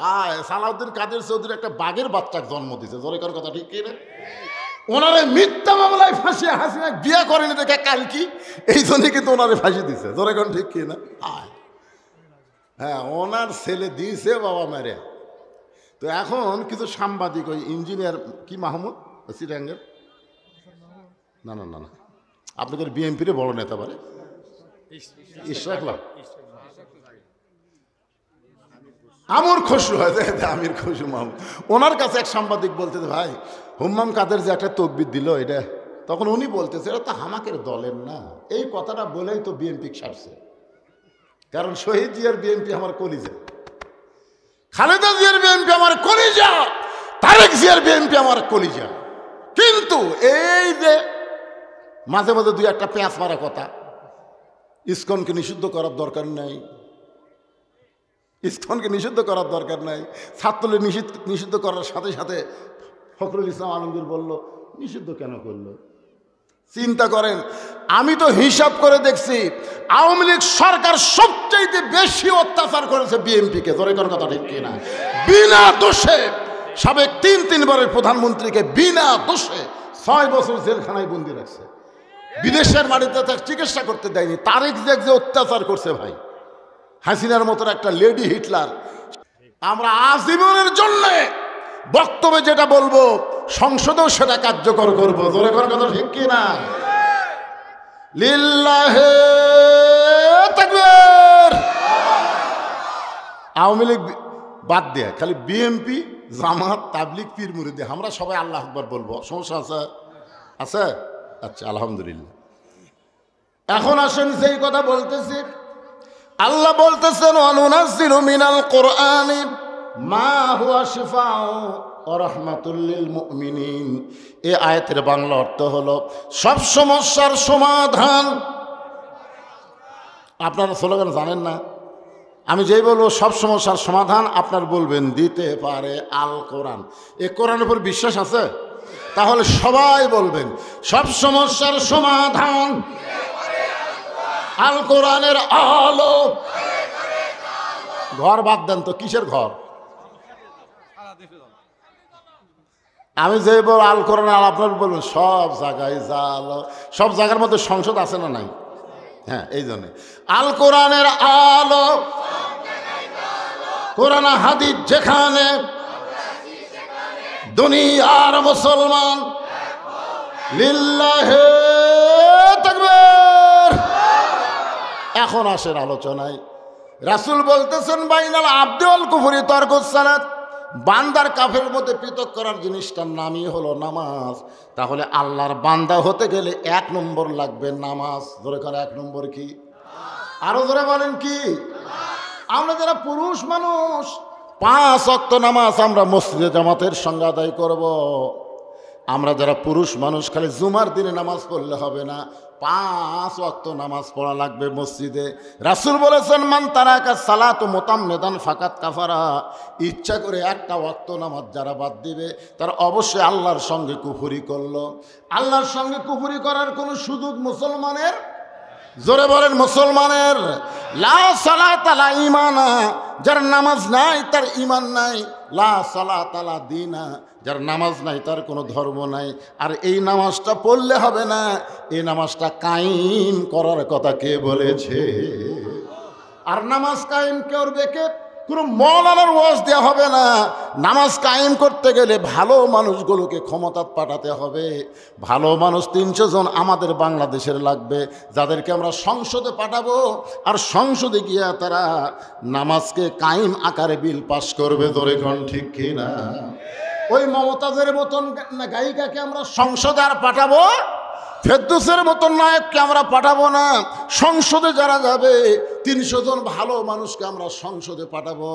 সালাউদ্দিন কাদের চৌধুরী একটা বাঘের বাচ্চাকে জন্ম দিছে, জোরে করার কথা ঠিক কি না? ওনারে মিথ্যা মামলায় ফাঁসি হাসিনা বিয়ে করেনি দেখে কাল কি, এই জন্যই কিন্তু ওনারে ফাঁসি দিছে, জোরে করেন ঠিক কি না? হ্যাঁ, ওনার ছেলে দিয়েছে বাবা মেরে। তো এখন কিছু সাংবাদিক, ওই ইঞ্জিনিয়ার কি মাহমুদ সিটাঙ্গের, না না না না, আপনাদের বিএনপির বড় নেতা পারে ইশরাকলা আমর খসরু হয়, আমির খসরু মাহমুদ, ওনার কাছে এক সাংবাদিক বলতেছে ভাই হুম্মাম কাদের যে একটা তকবির দিল এটা, তখন উনি বলতেছে এটা তো হামাকের দলের না। এই কথাটা বলেই তো বিএনপি ছাড়ছে, কারণ শহীদ জিয়ার বিএনপি আমার কলিজা, খালেদা জিয়ার বিএনপি আমার কলিজা, তারেক জিয়ার বিএনপি আমার কলিজা। কিন্তু এই যে মাঝে মাঝে 2-1টা পেঁয়াজ মারা কথা, ইসকনকে নিষিদ্ধ করার দরকার নাই, ইসকনকে নিষিদ্ধ করার দরকার নাই, ছাত্রলীগ নিষিদ্ধ করার সাথে সাথে ফখরুল ইসলাম আলমগীর বলল নিষিদ্ধ কেন করলো? চিন্তা করেন, আমি তো হিসাব করে দেখছি আওয়ামী লীগ সরকার সবচাইতে বেশি অত্যাচার করেছে বিএনপিকে, জোরে করার কথা ঠিক কিনা? বিনা দোষে সাবেক 3 বারের প্রধানমন্ত্রীকে বিনা দোষে 6 বছর জেলখানায় বন্দি রাখছে, বিদেশের মাটিতে তার চিকিৎসা করতে দেয়নি। তারেক জিয়া যে অত্যাচার করছে ভাই, হাসিনার মতো একটা লেডি হিটলার। আমরা আজীবনের জন্য বক্তব্যে যেটা বলবো সংসদেও সেটা কার্যকর করবো, জোরে করার কথা ঠিক কিনা? লিল্লাহে তাকবীর। আওয়ামী লীগ বাদ দেয়া খালি বিএনপি, জামাত, তাবলিগ, পীর মুরিদি, আমরা সবাই আল্লাহু আকবার বলবো, সমস্যা আছে? আছে? আচ্ছা, আলহামদুলিল্লাহ। এখন আসেন সেই কথা বলতেছি, আল্লাহ বলতেছেন অনুনাজ্জিলু মিনাল কুরআনি মা হুয়া শিফাউ ওয়া রাহমাতুল লিল মুমিনিন। এই আয়াতের বাংলা অর্থ হলো সব সমস্যার সমাধান। আপনারা স্লোগান জানেন না, আমি যেই বলবো সব সমস্যার সমাধান, আপনার বলবেন দিতে পারে আল কোরআন। এই কোরআনের উপর বিশ্বাস আছে? তাহলে সবাই বলবেন সব সমস্যার সমাধান আল কোরআনের আলো। ঘর বাদ দেন তো, কিসের ঘর? আমি যে বল আল কোরআন আল, আপনার বলবেন সব জায়গায় জালো, সব জায়গার মধ্যে সংসদ আছে না নাই? হ্যাঁ, এই জন্য আল কোরআনের আলো, কোরআন হাদিস যেখানে, দুনিয়ার মুসলমান লিল্লাহে তাকবীর। এখন আসেন আলোচনায়। রাসূল বলতেছেন বাইনাল আবদি ওয়াল কুফরি তারকুস সালাত, বান্দার কাফের মধ্যে পৃথক করার জিনিসটার নামই হলো নামাজ। তাহলে আল্লাহর বান্দা হতে গেলে 1 নম্বর লাগবে নামাজ। ধরে করে 1 নম্বর কি? আরো ধরে বলেন কি? আমরা যারা পুরুষ মানুষ 5 ওয়াক্ত নামাজ আমরা মসজিদে জামাতের সঙ্গে আদায় করব। আমরা যারা পুরুষ মানুষ খালি জুমার দিনে নামাজ পড়লে হবে না, 5 ওয়াক্ত নামাজ পড়া লাগবে মসজিদে। রাসূল বলেছেন মান তারাকা সালাতু মুতাম্মিদান ফাকাত কাফারা, ইচ্ছা করে 1টা ওয়াক্ত নামাজ যারা বাদ দিবে তারা অবশ্যই আল্লাহর সঙ্গে কুফরি করলো। আল্লাহর সঙ্গে কুফরি করার কোনো সুযোগ মুসলমানের জোরে বলেন মুসলমানের লা সালাতা লা ঈমানা, যার নামাজ নাই তার ঈমান নাই। লা সালাতা লা দীনা, যার নামাজ নাই তার কোনো ধর্ম নাই। আর এই নামাজটা পড়লে হবে না, এই নামাজটা কায়েম করার কথা কে বলেছে? আর নামাজ কায়েম করবে কে? কোনো মৌলানার ওয়াজ দেওয়া হবে না। নামাজ কায়েম করতে গেলে ভালো মানুষগুলোকে ক্ষমতা পাঠাতে হবে। ভালো মানুষ 300 জন আমাদের বাংলাদেশের লাগবে, যাদেরকে আমরা সংসদে পাঠাবো। আর সংসদে গিয়া তারা নামাজকে কায়েম আকারে বিল পাস করবে। ধরে কোন ঠিক কিনা? ওই মমতাজের মতন গায়িকাকে আমরা সংসদে আর পাঠাবো? ফেরদৌসের মতন নায়ককে আমরা পাঠাবো না। সংসদে যারা যাবে 300 জন ভালো মানুষকে আমরা সংসদে পাঠাবো।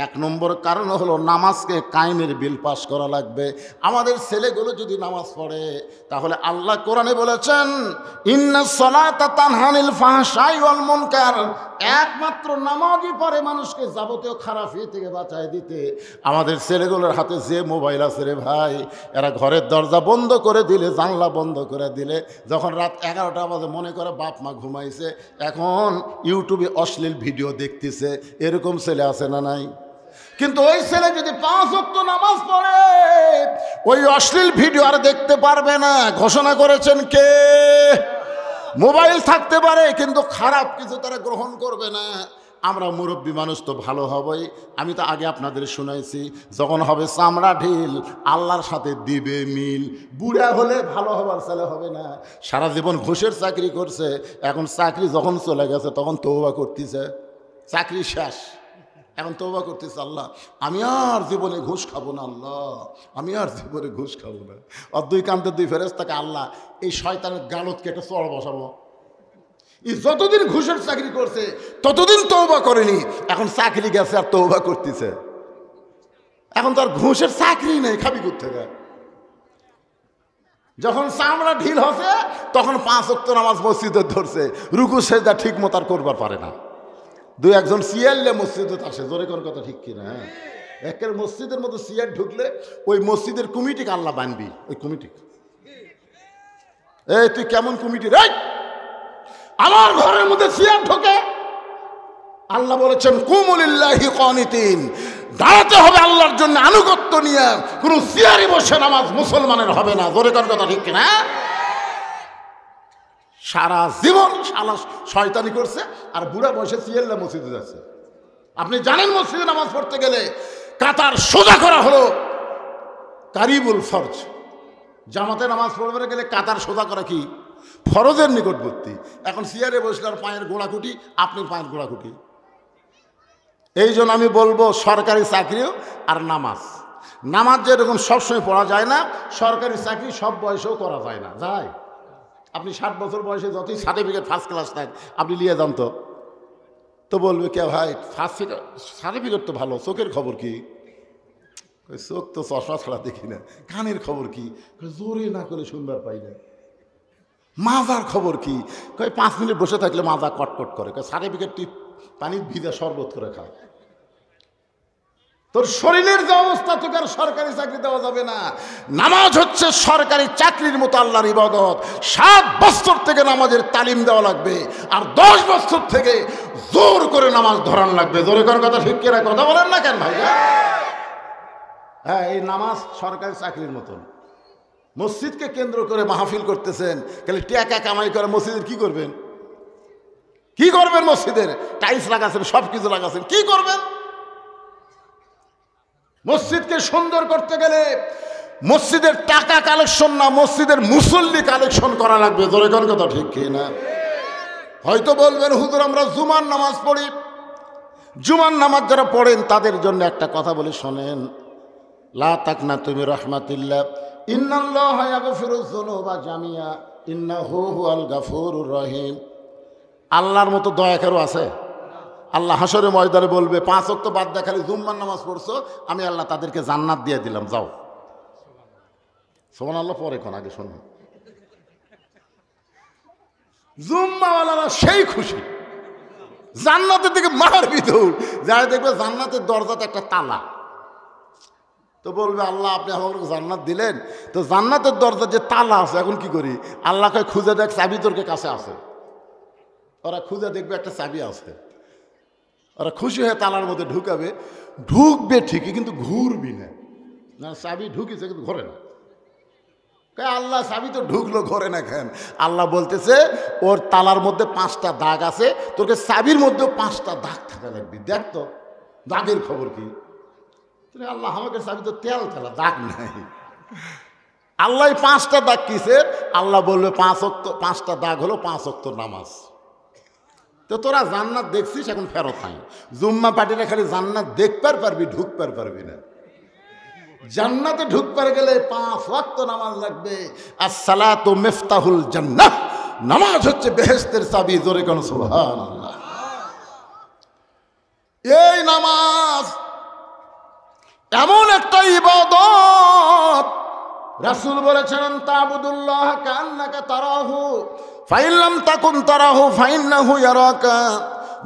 1 নম্বর কারণ হলো নামাজকে কায়েমের বিল পাস করা লাগবে। আমাদের ছেলেগুলো যদি নামাজ পড়ে, তাহলে আল্লাহ কোরআনে বলেছেন ইন্নাস সালাতা তানহা আনিল ফাহশাই ওয়াল মুনকার, একমাত্র নামাজই পারে মানুষকে যাবতীয় খারাপি থেকে বাঁচায় দিতে। আমাদের ছেলেগুলোর হাতে যে মোবাইল আছে রে ভাই, এরা ঘরের দরজা বন্ধ করে দিলে, জানলা বন্ধ করে দিলে, যখন রাত 11টা বাজে মনে করে বাপ মা ঘুমাইছে, এখন ইউটিউবে অশ্লীল ভিডিও দেখতেছে। এরকম ছেলে আছে না নাই? কিন্তু ওই ছেলে যদি 5 ওয়াক্ত নামাজ পড়ে, ওই অশ্লীল ভিডিও আর দেখতে পারবে না। ঘোষণা করেছেন কে? মোবাইল থাকতে পারে কিন্তু খারাপ কিছু তারা গ্রহণ করবে না। আমরা মুরব্বী মানুষ তো ভালো হবই। আমি তো আগে আপনাদের শুনাইছি, যখন হবে চামড়া ঢিল আল্লাহর সাথে দিবে মিল। বুড়া হলে ভালো হবার ছেলে হবে না। সারা জীবন ঘুষের চাকরি করছে, এখন চাকরি যখন চলে গেছে তখন তওবা করতেছে। চাকরি শেষ, এখন তওবা করতেছে, আল্লাহ আমি আর জীবনে ঘুষ খাবো না, আল্লাহ আমি আর জীবনে ঘুষ খাবো না। আর 2 কান্তের 2 ফেরেশতাকে আল্লাহ এই শয়তানের গালতকে একটা চড় বসাবো। যতদিন ঘুষের চাকরি করছে ততদিন তওবা করেনি, এখন চাকরি গেছে আর তওবা করতেছে। এখন তার ঘুষের চাকরি নেই, খাবি কোত্থেকে? যখন চামড়া ঢিল হচ্ছে তখন 5 ওয়াক্ত নামাজ মসজিদে ধরছে, রুকু সেজদা ঠিক মতো আর করবার পারে না। 2-1 জন সিয়ারলে মসজিদে আসে। জোরে কোন কথা ঠিক কিনা? একের মসজিদের মধ্যে সিয়ার ঢুকলে ওই মসজিদের কমিটিকে আল্লাহ বানবি। ওই কমিটি, এই তুই কেমন কমিটি রে? আমার ঘরের মধ্যে সিয়ার ঢোকে। আল্লাহ বলেছেন কুমু লিল্লাহি কানিতিন, দাঁড়াতে হবে আল্লাহর জন্য আনুগত্য নিয়ে। কোন সিয়ারে বসে নামাজ মুসলমানের হবে না। জোরে কোন কথা ঠিক কিনা? সারা জীবন শালা শয়তানি করছে আর বুড়া বসে সিয়ারলে মসজিদে যাচ্ছে। আপনি জানেন মসজিদে নামাজ পড়তে গেলে কাতার সোজা করা হলো কারিবুল ফরজ। জামাতে নামাজ পড়তে গেলে কাতার সোজা করা কি ফরজের নিকটবর্তী। এখন সিয়ারে বসলে আর পায়ের গোড়াকুটি, আপনি পায়ের গোড়াকুটি। এই জন্য আমি বলবো সরকারি চাকরিও আর নামাজ যেরকম সবসময় পড়া যায় না, সরকারি চাকরি সব বয়সেও করা যায় না। যায়, আপনি 60 বছর বয়সে যতই সার্টিফিকেট ফার্স্ট ক্লাস থাক আপনি নিয়ে যান তো বলবে কে ভাই ফার্স্ট সার্টিফিকেট তো ভালো, চোখের খবর কি? চোখ তো চশমা ছাড়া দেখি না। কানের খবর কি? জোরে না করে শুনবার পাই না। মাজার খবর কি? 5 মিনিট বসে থাকলে মাজা কটকট করে। সার্টিফিকেট তুই পানির ভিজা শরবত করে খা। তোর শরীরের যে অবস্থা, তোকে আর সরকারি চাকরি দেওয়া যাবে না। নামাজ হচ্ছে সরকারি চাকরির মতো আল্লাহর ইবাদত। 7 বছর থেকে নামাজের তালিম দেওয়া লাগবে, আর 10 বছর থেকে জোর করে নামাজ ধরান লাগবে। জোরে করার কথা ঠিক কিনা? কথা বলেন না কেন ভাই? হ্যাঁ, এই নামাজ সরকারি চাকরির মতন। মসজিদকে কেন্দ্র করে মাহফিল করতেছেন, খালি টাকা কামাই করে। মসজিদের কি করবেন? কি করবেন? মসজিদের টাইলস লাগাচ্ছেন, সব কিছু লাগাচ্ছেন, কি করবেন? মসজিদকে সুন্দর করতে গেলে মসজিদের টাকা কালেকশন না, মসজিদের মুসল্লি কালেকশন করা লাগবে। জোরে কোন কথা ঠিক কি না? হয়তো বলবেন হুজুর আমরা জুমার নামাজ পড়ি। জুমার নামাজ যারা পড়েন তাদের জন্য একটা কথা বলে শোনেন, লা তাকনাতু মির রাহমাতিল্লাহ, ইন্নাল্লাহা ইয়াগফিরুয যুনুবা জামিয়া ইন্নাহু হুয়াল গাফুরুর রহিম। আল্লাহর মতো দয়া কারো আছে? আল্লাহ হাসরের ময়দানে বলবে 5 ওয়াক্ত বাদ দিয়ে খালি জুম্মার নামাজ পড়ছো, আমি আল্লাহ তাদেরকে জান্নাত দিয়ে দিলাম, যাও। সুবহানাল্লাহ। পরে কোন আগে শোনো, জুম্মাওয়ালারা সেই খুশি, জান্নাতের দিকে মারবি দৌড়। যারা দেখবে জান্নাতের দরজাতে একটা তালা, তো বলবে আল্লাহ আপনি আমাকে জান্নাত দিলেন, তো জান্নাতের দরজা যে তালা আছে এখন কি করি? আল্লাহকে খুঁজে দেখ, চাবি তোর কাছে আছে। ওরা খুঁজে দেখবে একটা চাবি আছে, ওরা খুশি হয়ে তালার মধ্যে ঢুকাবে, ঢুকবে ঠিকই কিন্তু ঘুরবি না, না চাবি ঢুকিছে কিন্তু ঘরে না। আল্লাহ চাবি তো ঢুকলো ঘরে না কেন? আল্লাহ বলতেছে ওর তালার মধ্যে 5টা দাগ আছে, তোকে চাবির মধ্যেও 5টা দাগ থাকা লাগবে। দেখ তো দাগের খবর কি? আল্লাহ আমাকে চাবি তো তেল তেলা, দাগ নাই। আল্লাহ 5টা দাগ কিসের? আল্লাহ বলবে 5টা দাগ হলো 5 ওয়াক্ত নামাজ। তো তোরা জান্নাত দেখছিস, এখন ফেরত নাই। জুম্মা পার্টিরা খালি জান্নাত দেখবার পারবি, ঢুকবার পারবি না। জান্নাতে ঢুকবার গেলে 5 ওয়াক্ত নামাজ লাগবে। আসসালাতু মিফতাহুল জান্নাহ, নামাজ হচ্ছে বেহেশতের চাবি। জোরে কোন সুবহানাল্লাহ। এই নামাজ এমন একটা ইবাদত, রাসূল বলেছেন তা'বুদুল্লাহ কান্নাকা তারাহু ফাইন লাম তাকুন তারাহু ফাইন্নাহু ইয়ারাকা।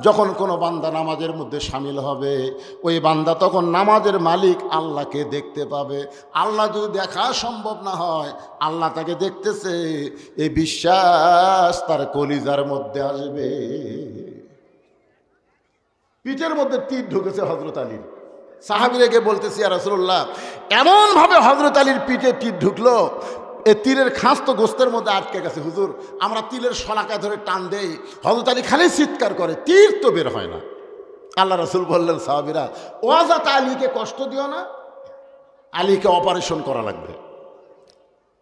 যখন কোনো বান্দা নামাজের মধ্যে শামিল হবে, ওই বান্দা তখন নামাজের মালিক আল্লাহকে দেখতে পাবে। আল্লাহ যদি দেখা সম্ভব না হয়, আল্লাহ তাকে দেখতেছে, এই বিশ্বাস তার কলিজার মধ্যে আসবে। পিঠের মধ্যে তীর ঢুকেছে হযরত আলীর। সাহাবীরাকে বলতেছি, ইয়া রাসূলুল্লাহ, এমনভাবে হযরত আলীর পিঠে তীর ঢুকলো, এই তীরের খাস তো গোস্তের মধ্যে আটকে গেছে। হুজুর, আমরা তীরের শলাকা ধরে টান দেই, হযরত আলী খালি চিৎকার করে, তীর তো বের হয় না। আল্লাহ রাসূল বললেন, সাহাবীরা, ওয়াজাত আলীকে কষ্ট দিও না, আলীকে অপারেশন করা লাগবে।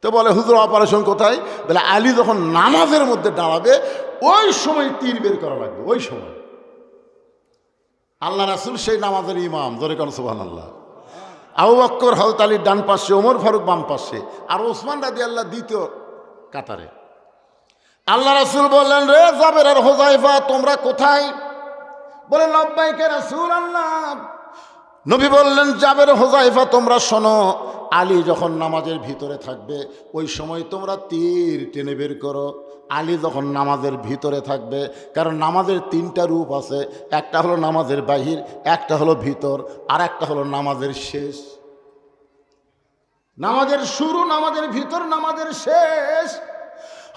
তো বলে, হুজুর অপারেশন কোথায়? বলে, আলী যখন নামাজের মধ্যে দাঁড়াবে ওই সময় তীর বের করা লাগবে, ওই সময়। আল্লাহ রাসূল সেই নামাজের ইমাম। জোরে কোন সুবহানাল্লাহ। আবু বকর হযরত আলীর ডান পাশে, ওমর ফারুক বাম পাশে, আর ওসমান রাদিয়াল্লাহু দ্বিতীয় কাতারে। আল্লাহ রাসূল বললেন, রে জাবের আর হুযায়ফা, তোমরা কোথায়? বলে, লব্বাইক ইয়া রাসূলুল্লাহ। নবী বললেন, জাবের হুযায়ফা, তোমরা শোনো, আলী যখন নামাজের ভিতরে থাকবে ওই সময় তোমরা তীর টেনে বের করো। আলী যখন নামাজের ভিতরে থাকবে, কারণ নামাজের 3টা রূপ আছে, একটা হলো নামাজের বাহির, একটা হলো ভিতর, আর একটা হলো নামাজের শেষ। নামাজের শুরু, নামাজের ভিতর, নামাজের শেষ।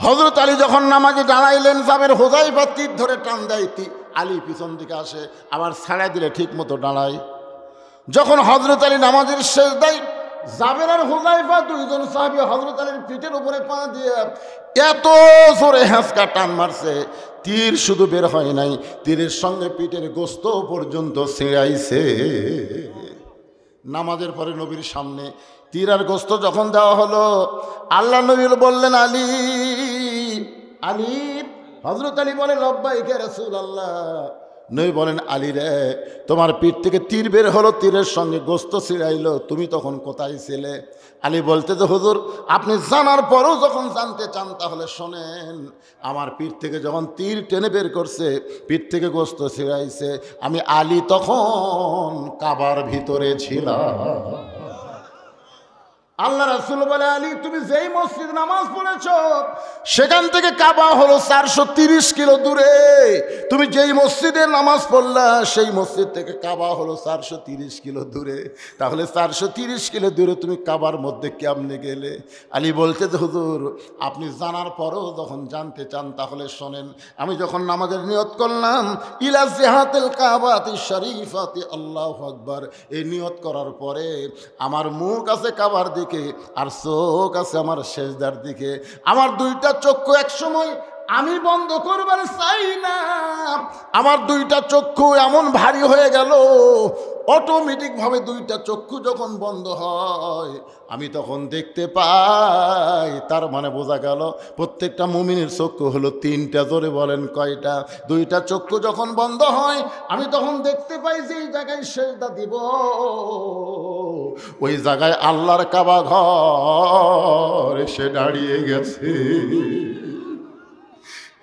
হযরত আলী যখন নামাজে দাঁড়াইলেন, জাবের হুযায়ফা তীর ধরে টান দেয়, আলী পিছন দিকে আসে, আবার ছাড়া দিলে ঠিক মতো দাঁড়ায়। যখন হযরত আলী নামাজের শেষ দেয়, জাবের আর হুযায়ফা দুইজন সাহাবী হযরত আলীর পিঠের উপরে পা দিয়ে এত জোরে হ্যাঁচকা টান মারছে, তীর শুধু বের হয় নাই, তীরের সঙ্গে পিঠের গোস্ত পর্যন্ত ছিঁড়াইছে। নামাজের পরে নবীর সামনে তীর আর গোস্ত যখন দেওয়া হলো, আল্লাহ নবী বললেন, আলী, আলী। হযরত আলী বলে, লব্বাইক ইয়া রাসূলুল্লাহ। নবী বলেন, আলী রে, তোমার পিঠ থেকে তীর বের হলো, তীরের সঙ্গে গোস্ত ছিঁড়াইলো, তুমি তখন কোথায় ছিলে? আলী বলতে, যে হুজুর, আপনি জানার পরও যখন জানতে চান তাহলে শোনেন, আমার পিঠ থেকে যখন তীর টেনে বের করছে, পিঠ থেকে গোস্ত ছিঁড়াইছে, আমি আলী তখন কাবার ভিতরে ছিলাম। আল্লাহ রাসূল বলে, আলী, তুমি যেই মসজিদ নামাজ পড়েছ সেখান থেকে কাবা হলো 430 কিলো দূরে। তুমি যেই মসজিদে নামাজ পড়লা সেই মসজিদ থেকে কাবা হলো 430 কিলো দূরে। তাহলে 430 কিলো দূরে তুমি কাবার মধ্যে কেমনে গেলে? আলী বলতে, হুজুর, আপনি জানার পরও যখন জানতে চান তাহলে শোনেন, আমি যখন নামাজের নিয়ত করলাম, ইলা জিহাতিল কাবাতি শরীফাতি, আল্লাহু আকবার, এই নিয়ত করার পরে আমার মুখ আছে কাবার দিকে, আর চোখ আছে আমার সেজদার দিকে। আমার 2টা চক্ষু এক সময় আমি বন্ধ করবার চাই না, আমার 2টা চক্ষু এমন ভারী হয়ে গেল, অটোমেটিক ভাবে 2টা চক্ষু যখন বন্ধ হয় আমি তখন দেখতে পাই। তার মানে বোঝা গেল প্রত্যেকটা মুমিনের চক্ষু হলো 3টা। জোরে বলেন, কয়টা? 2টা চক্ষু যখন বন্ধ হয় আমি তখন দেখতে পাই যে এই জায়গায় সেজদা দিব, ওই জায়গায় আল্লাহর কাবা ঘর এসে দাঁড়িয়ে গেছে।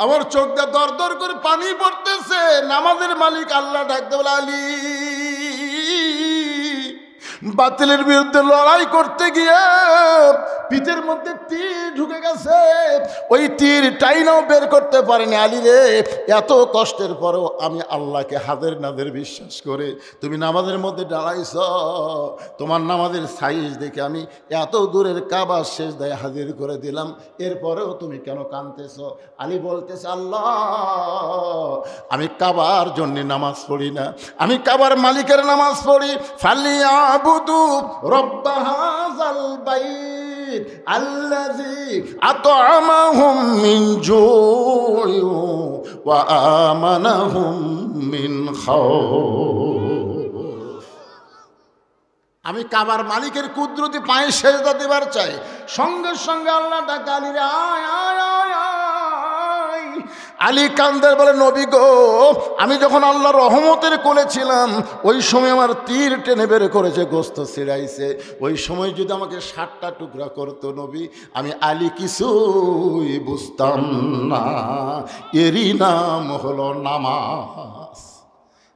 আমার চোখ দিয়ে দর দর করে পানি পড়তেছে। নামাজের মালিক আল্লাহ ডাকতে বলে, আলী, বাতিলের বিরুদ্ধে লড়াই করতে গিয়ে পিঠের মধ্যে তীর ঢুকে ঢুকে গেছে, ওই তীর টাইনাও বের করতে পারেনি। আলী রে, এত কষ্টের পরেও আমি আল্লাহকে হাজার নাদের বিশ্বাস করে তুমি নামাজের মধ্যে দাঁড়াইছ, তোমার নামাজের সাইজ দেখে আমি এত দূরের কাবা শেষ দায় হাজির করে দিলাম, এরপরেও তুমি কেন কাঁদতেছ? আলী বলতেছে, আল্লাহ আমি কাবার জন্য নামাজ পড়ি না, আমি কাবার মালিকের নামাজ পড়ি। ফালিয়াবুদু রব্ব হাযাল বাইত আল্লাযী আত'আমাহুম মিন জু'ইন ওয়া আমানাহুম মিন খাউফ। আমি কাবার মালিকের কুদরতি পায়ে সেজদা দিবার চাই। সঙ্গে সঙ্গে আল্লাহ ডাকা, আলী রে আয় আয় আয় আয়। আলী কান্দের বলে, নবী গো, আমি যখন আল্লাহর রহমতের কোলে ছিলাম ওই সময় আমার তীর টেনে বের করেছে, গোস্ত ছিঁড়াইছে, ওই সময় যদি আমাকে 60টা টুকরা করতো নবী, আমি আলী কিছুই বুঝতাম না। এরই নাম হলো নামাজ।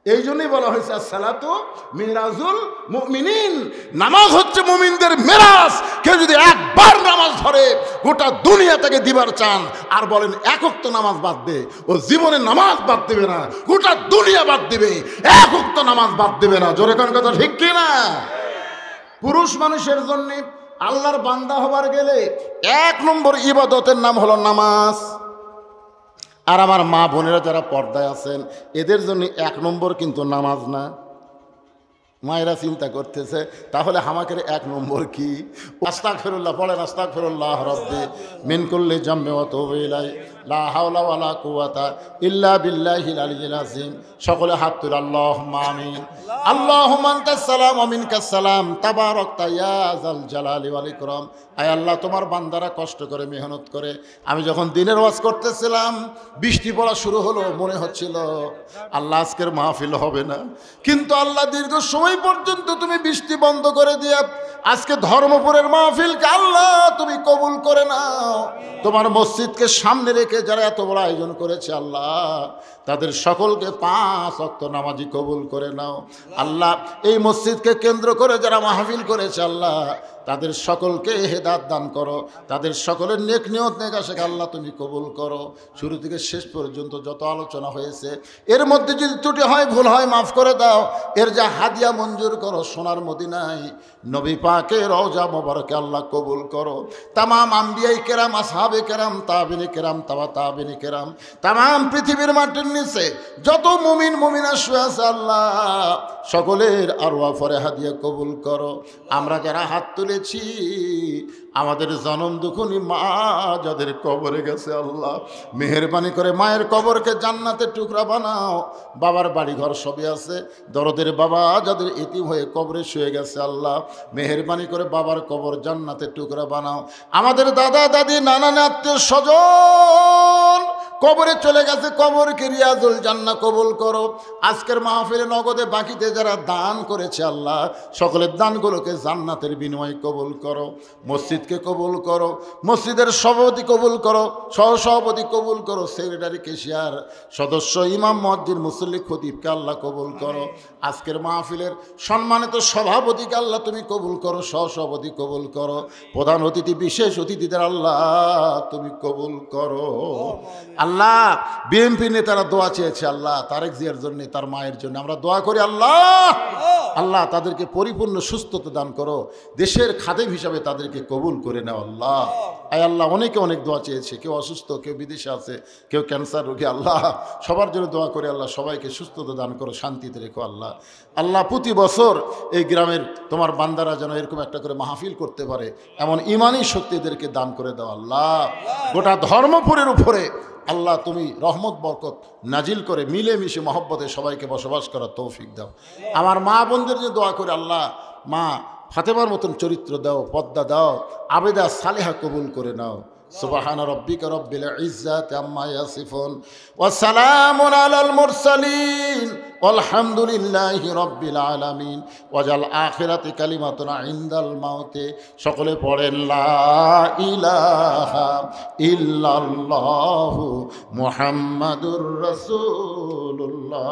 এই জন্যই বলা হয়েছে আসসালাতু মিরাজুল মুমিনিন, নামাজ হচ্ছে মুমিনদের মেরাজ। কেউ যদি একবার নামাজ ধরে গোটা দুনিয়া তাকে দিবার চান আর বলেন এক ওয়াক্ত নামাজ বাদ দে, ও জীবনে নামাজ বাদ দেবে না, গোটা দুনিয়া বাদ দিবে, এক ওয়াক্ত নামাজ বাদ দেবে না। জোরে কোন কথা ঠিক কি না? পুরুষ মানুষের জন্য আল্লাহর বান্দা হবার গেলে 1 নম্বর ইবাদতের নাম হলো নামাজ। আর আমার মা বোনেরা যারা পর্দায় আছেন এদের জন্য 1 নম্বর কিন্তু নামাজ না। মায়েরা চিন্তা করতেছে তাহলে আমাকে 1 নম্বর কি? আস্তাগফিরুল্লাহ পড়েন, আস্তাগফিরুল্লাহ রাব্বি মিন কুল্লি জামবি ওয়া তুবু ইলাইহি লা হাওলা ওয়ালা কুওয়াতা ইল্লা বিল্লাহিল আলিয়্যিল আযীম। সকলে হাত তুলে আল্লাহুম্মা আমিন। আল্লাহুম্মা আনতাস সালাম ওয়া মিনকাস সালাম তাবারাকতা ইয়া যাল জালালি ওয়াল ইকরাম। আয় আল্লাহ, তোমার বান্দারা কষ্ট করে মেহনত করে, আমি যখন দিনের ওয়াজ করতেছিলাম বৃষ্টি পড়া শুরু হলো, মনে হচ্ছিল আল্লাহ আজকের মাহফিল হবে না, কিন্তু আল্লাহ দীর্ঘ সময় পর্যন্ত তুমি বৃষ্টি বন্ধ করে দিয়ে আজকে ধর্মপুরের মাহফিলকে আল্লাহ তুমি কবুল করে নাও। তোমার মসজিদকে সামনে রেখে যারা এত বড় আয়োজন করেছে আল্লাহ, তাদের সকলকে 5 ওয়াক্ত নামাজি কবুল করে নাও। আল্লাহ এই মসজিদকে কেন্দ্র করে যারা মাহফিল করেছে আল্লাহ, তাদের সকলকে হেদায়েত দান করো, তাদের সকলের নেক নিয়ত নেক আশা আল্লাহ তুমি কবুল করো। শুরু থেকে শেষ পর্যন্ত যত আলোচনা হয়েছে এর মধ্যে যদি ত্রুটি হয়, ভুল হয়, মাফ করে দাও। এর যা হাদিয়া মঞ্জুর করো সোনার মদিনায় নবী পাকের রওজা মোবারকে আল্লাহ কবুল করো। তামাম আম্বিয়াই কেরাম, আসহাবে কেরাম, তাবিনে কেরাম, তাবা তাবিনে কেরাম, তামাম পৃথিবীর মাটির নিচে যত মুমিন মুমিনা শুয়ে আছে আল্লাহ, সকলের আরওয়াহ ফরে হাদিয়া কবুল করো। আমরা যারা হাত তুলেছি আমাদের জনম দুঃখনী মা যাদের কবরে গেছে আল্লাহ, মেহেরবানি করে মায়ের কবরকে জান্নাতের টুকরা বানাও। বাবার বাড়ি ঘর সবই আছে, দরদের বাবা যাদের ইতিম হয়ে কবরে শুয়ে গেছে আল্লাহ, মেহেরবানি করে বাবার কবর জান্নাতের টুকরা বানাও। আমাদের দাদা দাদি নানা আত্মীয় স্বজন কবরে চলে গেছে, কবরকে রিয়াজুল জান্নাহ কবুল করো। আজকের মাহফিলে নগদে বাকিতে যারা দান করেছে আল্লাহ, সকলের দানগুলোকে জান্নাতের বিনিময়ে কবুল করো। মসজিদকে কবুল করো, মসজিদের সভাপতি কবুল করো, সহসভাপতি কবুল করো, সেক্রেটারি, কেশিয়ার, সদস্য, ইমাম, মুয়াজ্জিন, মুসল্লি, খতিবকে আল্লাহ কবুল করো। আজকের মাহফিলের সম্মানিত সভাপতিকে আল্লাহ তুমি কবুল করো, সহসভাপতি কবুল করো, প্রধান অতিথি, বিশেষ অতিথিদের আল্লাহ তুমি কবুল করো। আল্লাহ বিএনপি নেতারা দোয়া চেয়েছে আল্লাহ, তারেক জিয়ার জন্য, তার মায়ের জন্য আমরা দোয়া করি আল্লাহ, আল্লাহ তাদেরকে পরিপূর্ণ সুস্থতা দান করো, দেশের খাদেম হিসাবে তাদেরকে কবুল করে নাও আল্লাহ। আয় আল্লাহ, অনেকে অনেক দোয়া চেয়েছে, কেউ অসুস্থ, কেউ বিদেশে আছে, কেউ ক্যান্সার রোগী, আল্লাহ সবার জন্য দোয়া করে আল্লাহ সবাইকে সুস্থতা দান করো, শান্তিতে রেখো আল্লাহ। আল্লাহ প্রতি বছর এই গ্রামের তোমার বান্দারা যেন এরকম একটা করে মাহফিল করতে পারে এমন ইমানি শক্তিদেরকে দান করে দাও আল্লাহ। গোটা ধর্মপুরের উপরে আল্লাহ তুমি রহমত বরকত নাজিল করে মিলেমিশে মহব্বতে সবাইকে বসবাস করার তৌফিক দাও। আমার মা বোনদের যে দোয়া করে আল্লাহ, মা ফাতেমার মতন চরিত্র দাও, পদ্মা দাও, আবেদা সালেহা কবুল করে নাও। সুবহান রাব্বিকা রব্বিল ইজ্জাতি আম্মা ইয়াসিফুন ওয়া সালামুন আলাল মুরসালিন আলহামদুলিল্লাহি রাব্বিল আলামিন। ওয়াজাল আখিরাতি কালিমাতুন ইনদাল মাউতে। সকলে পড়েন লা ইলাহা ইল্লাল্লাহু মুহাম্মাদুর রাসূলুল্লাহ।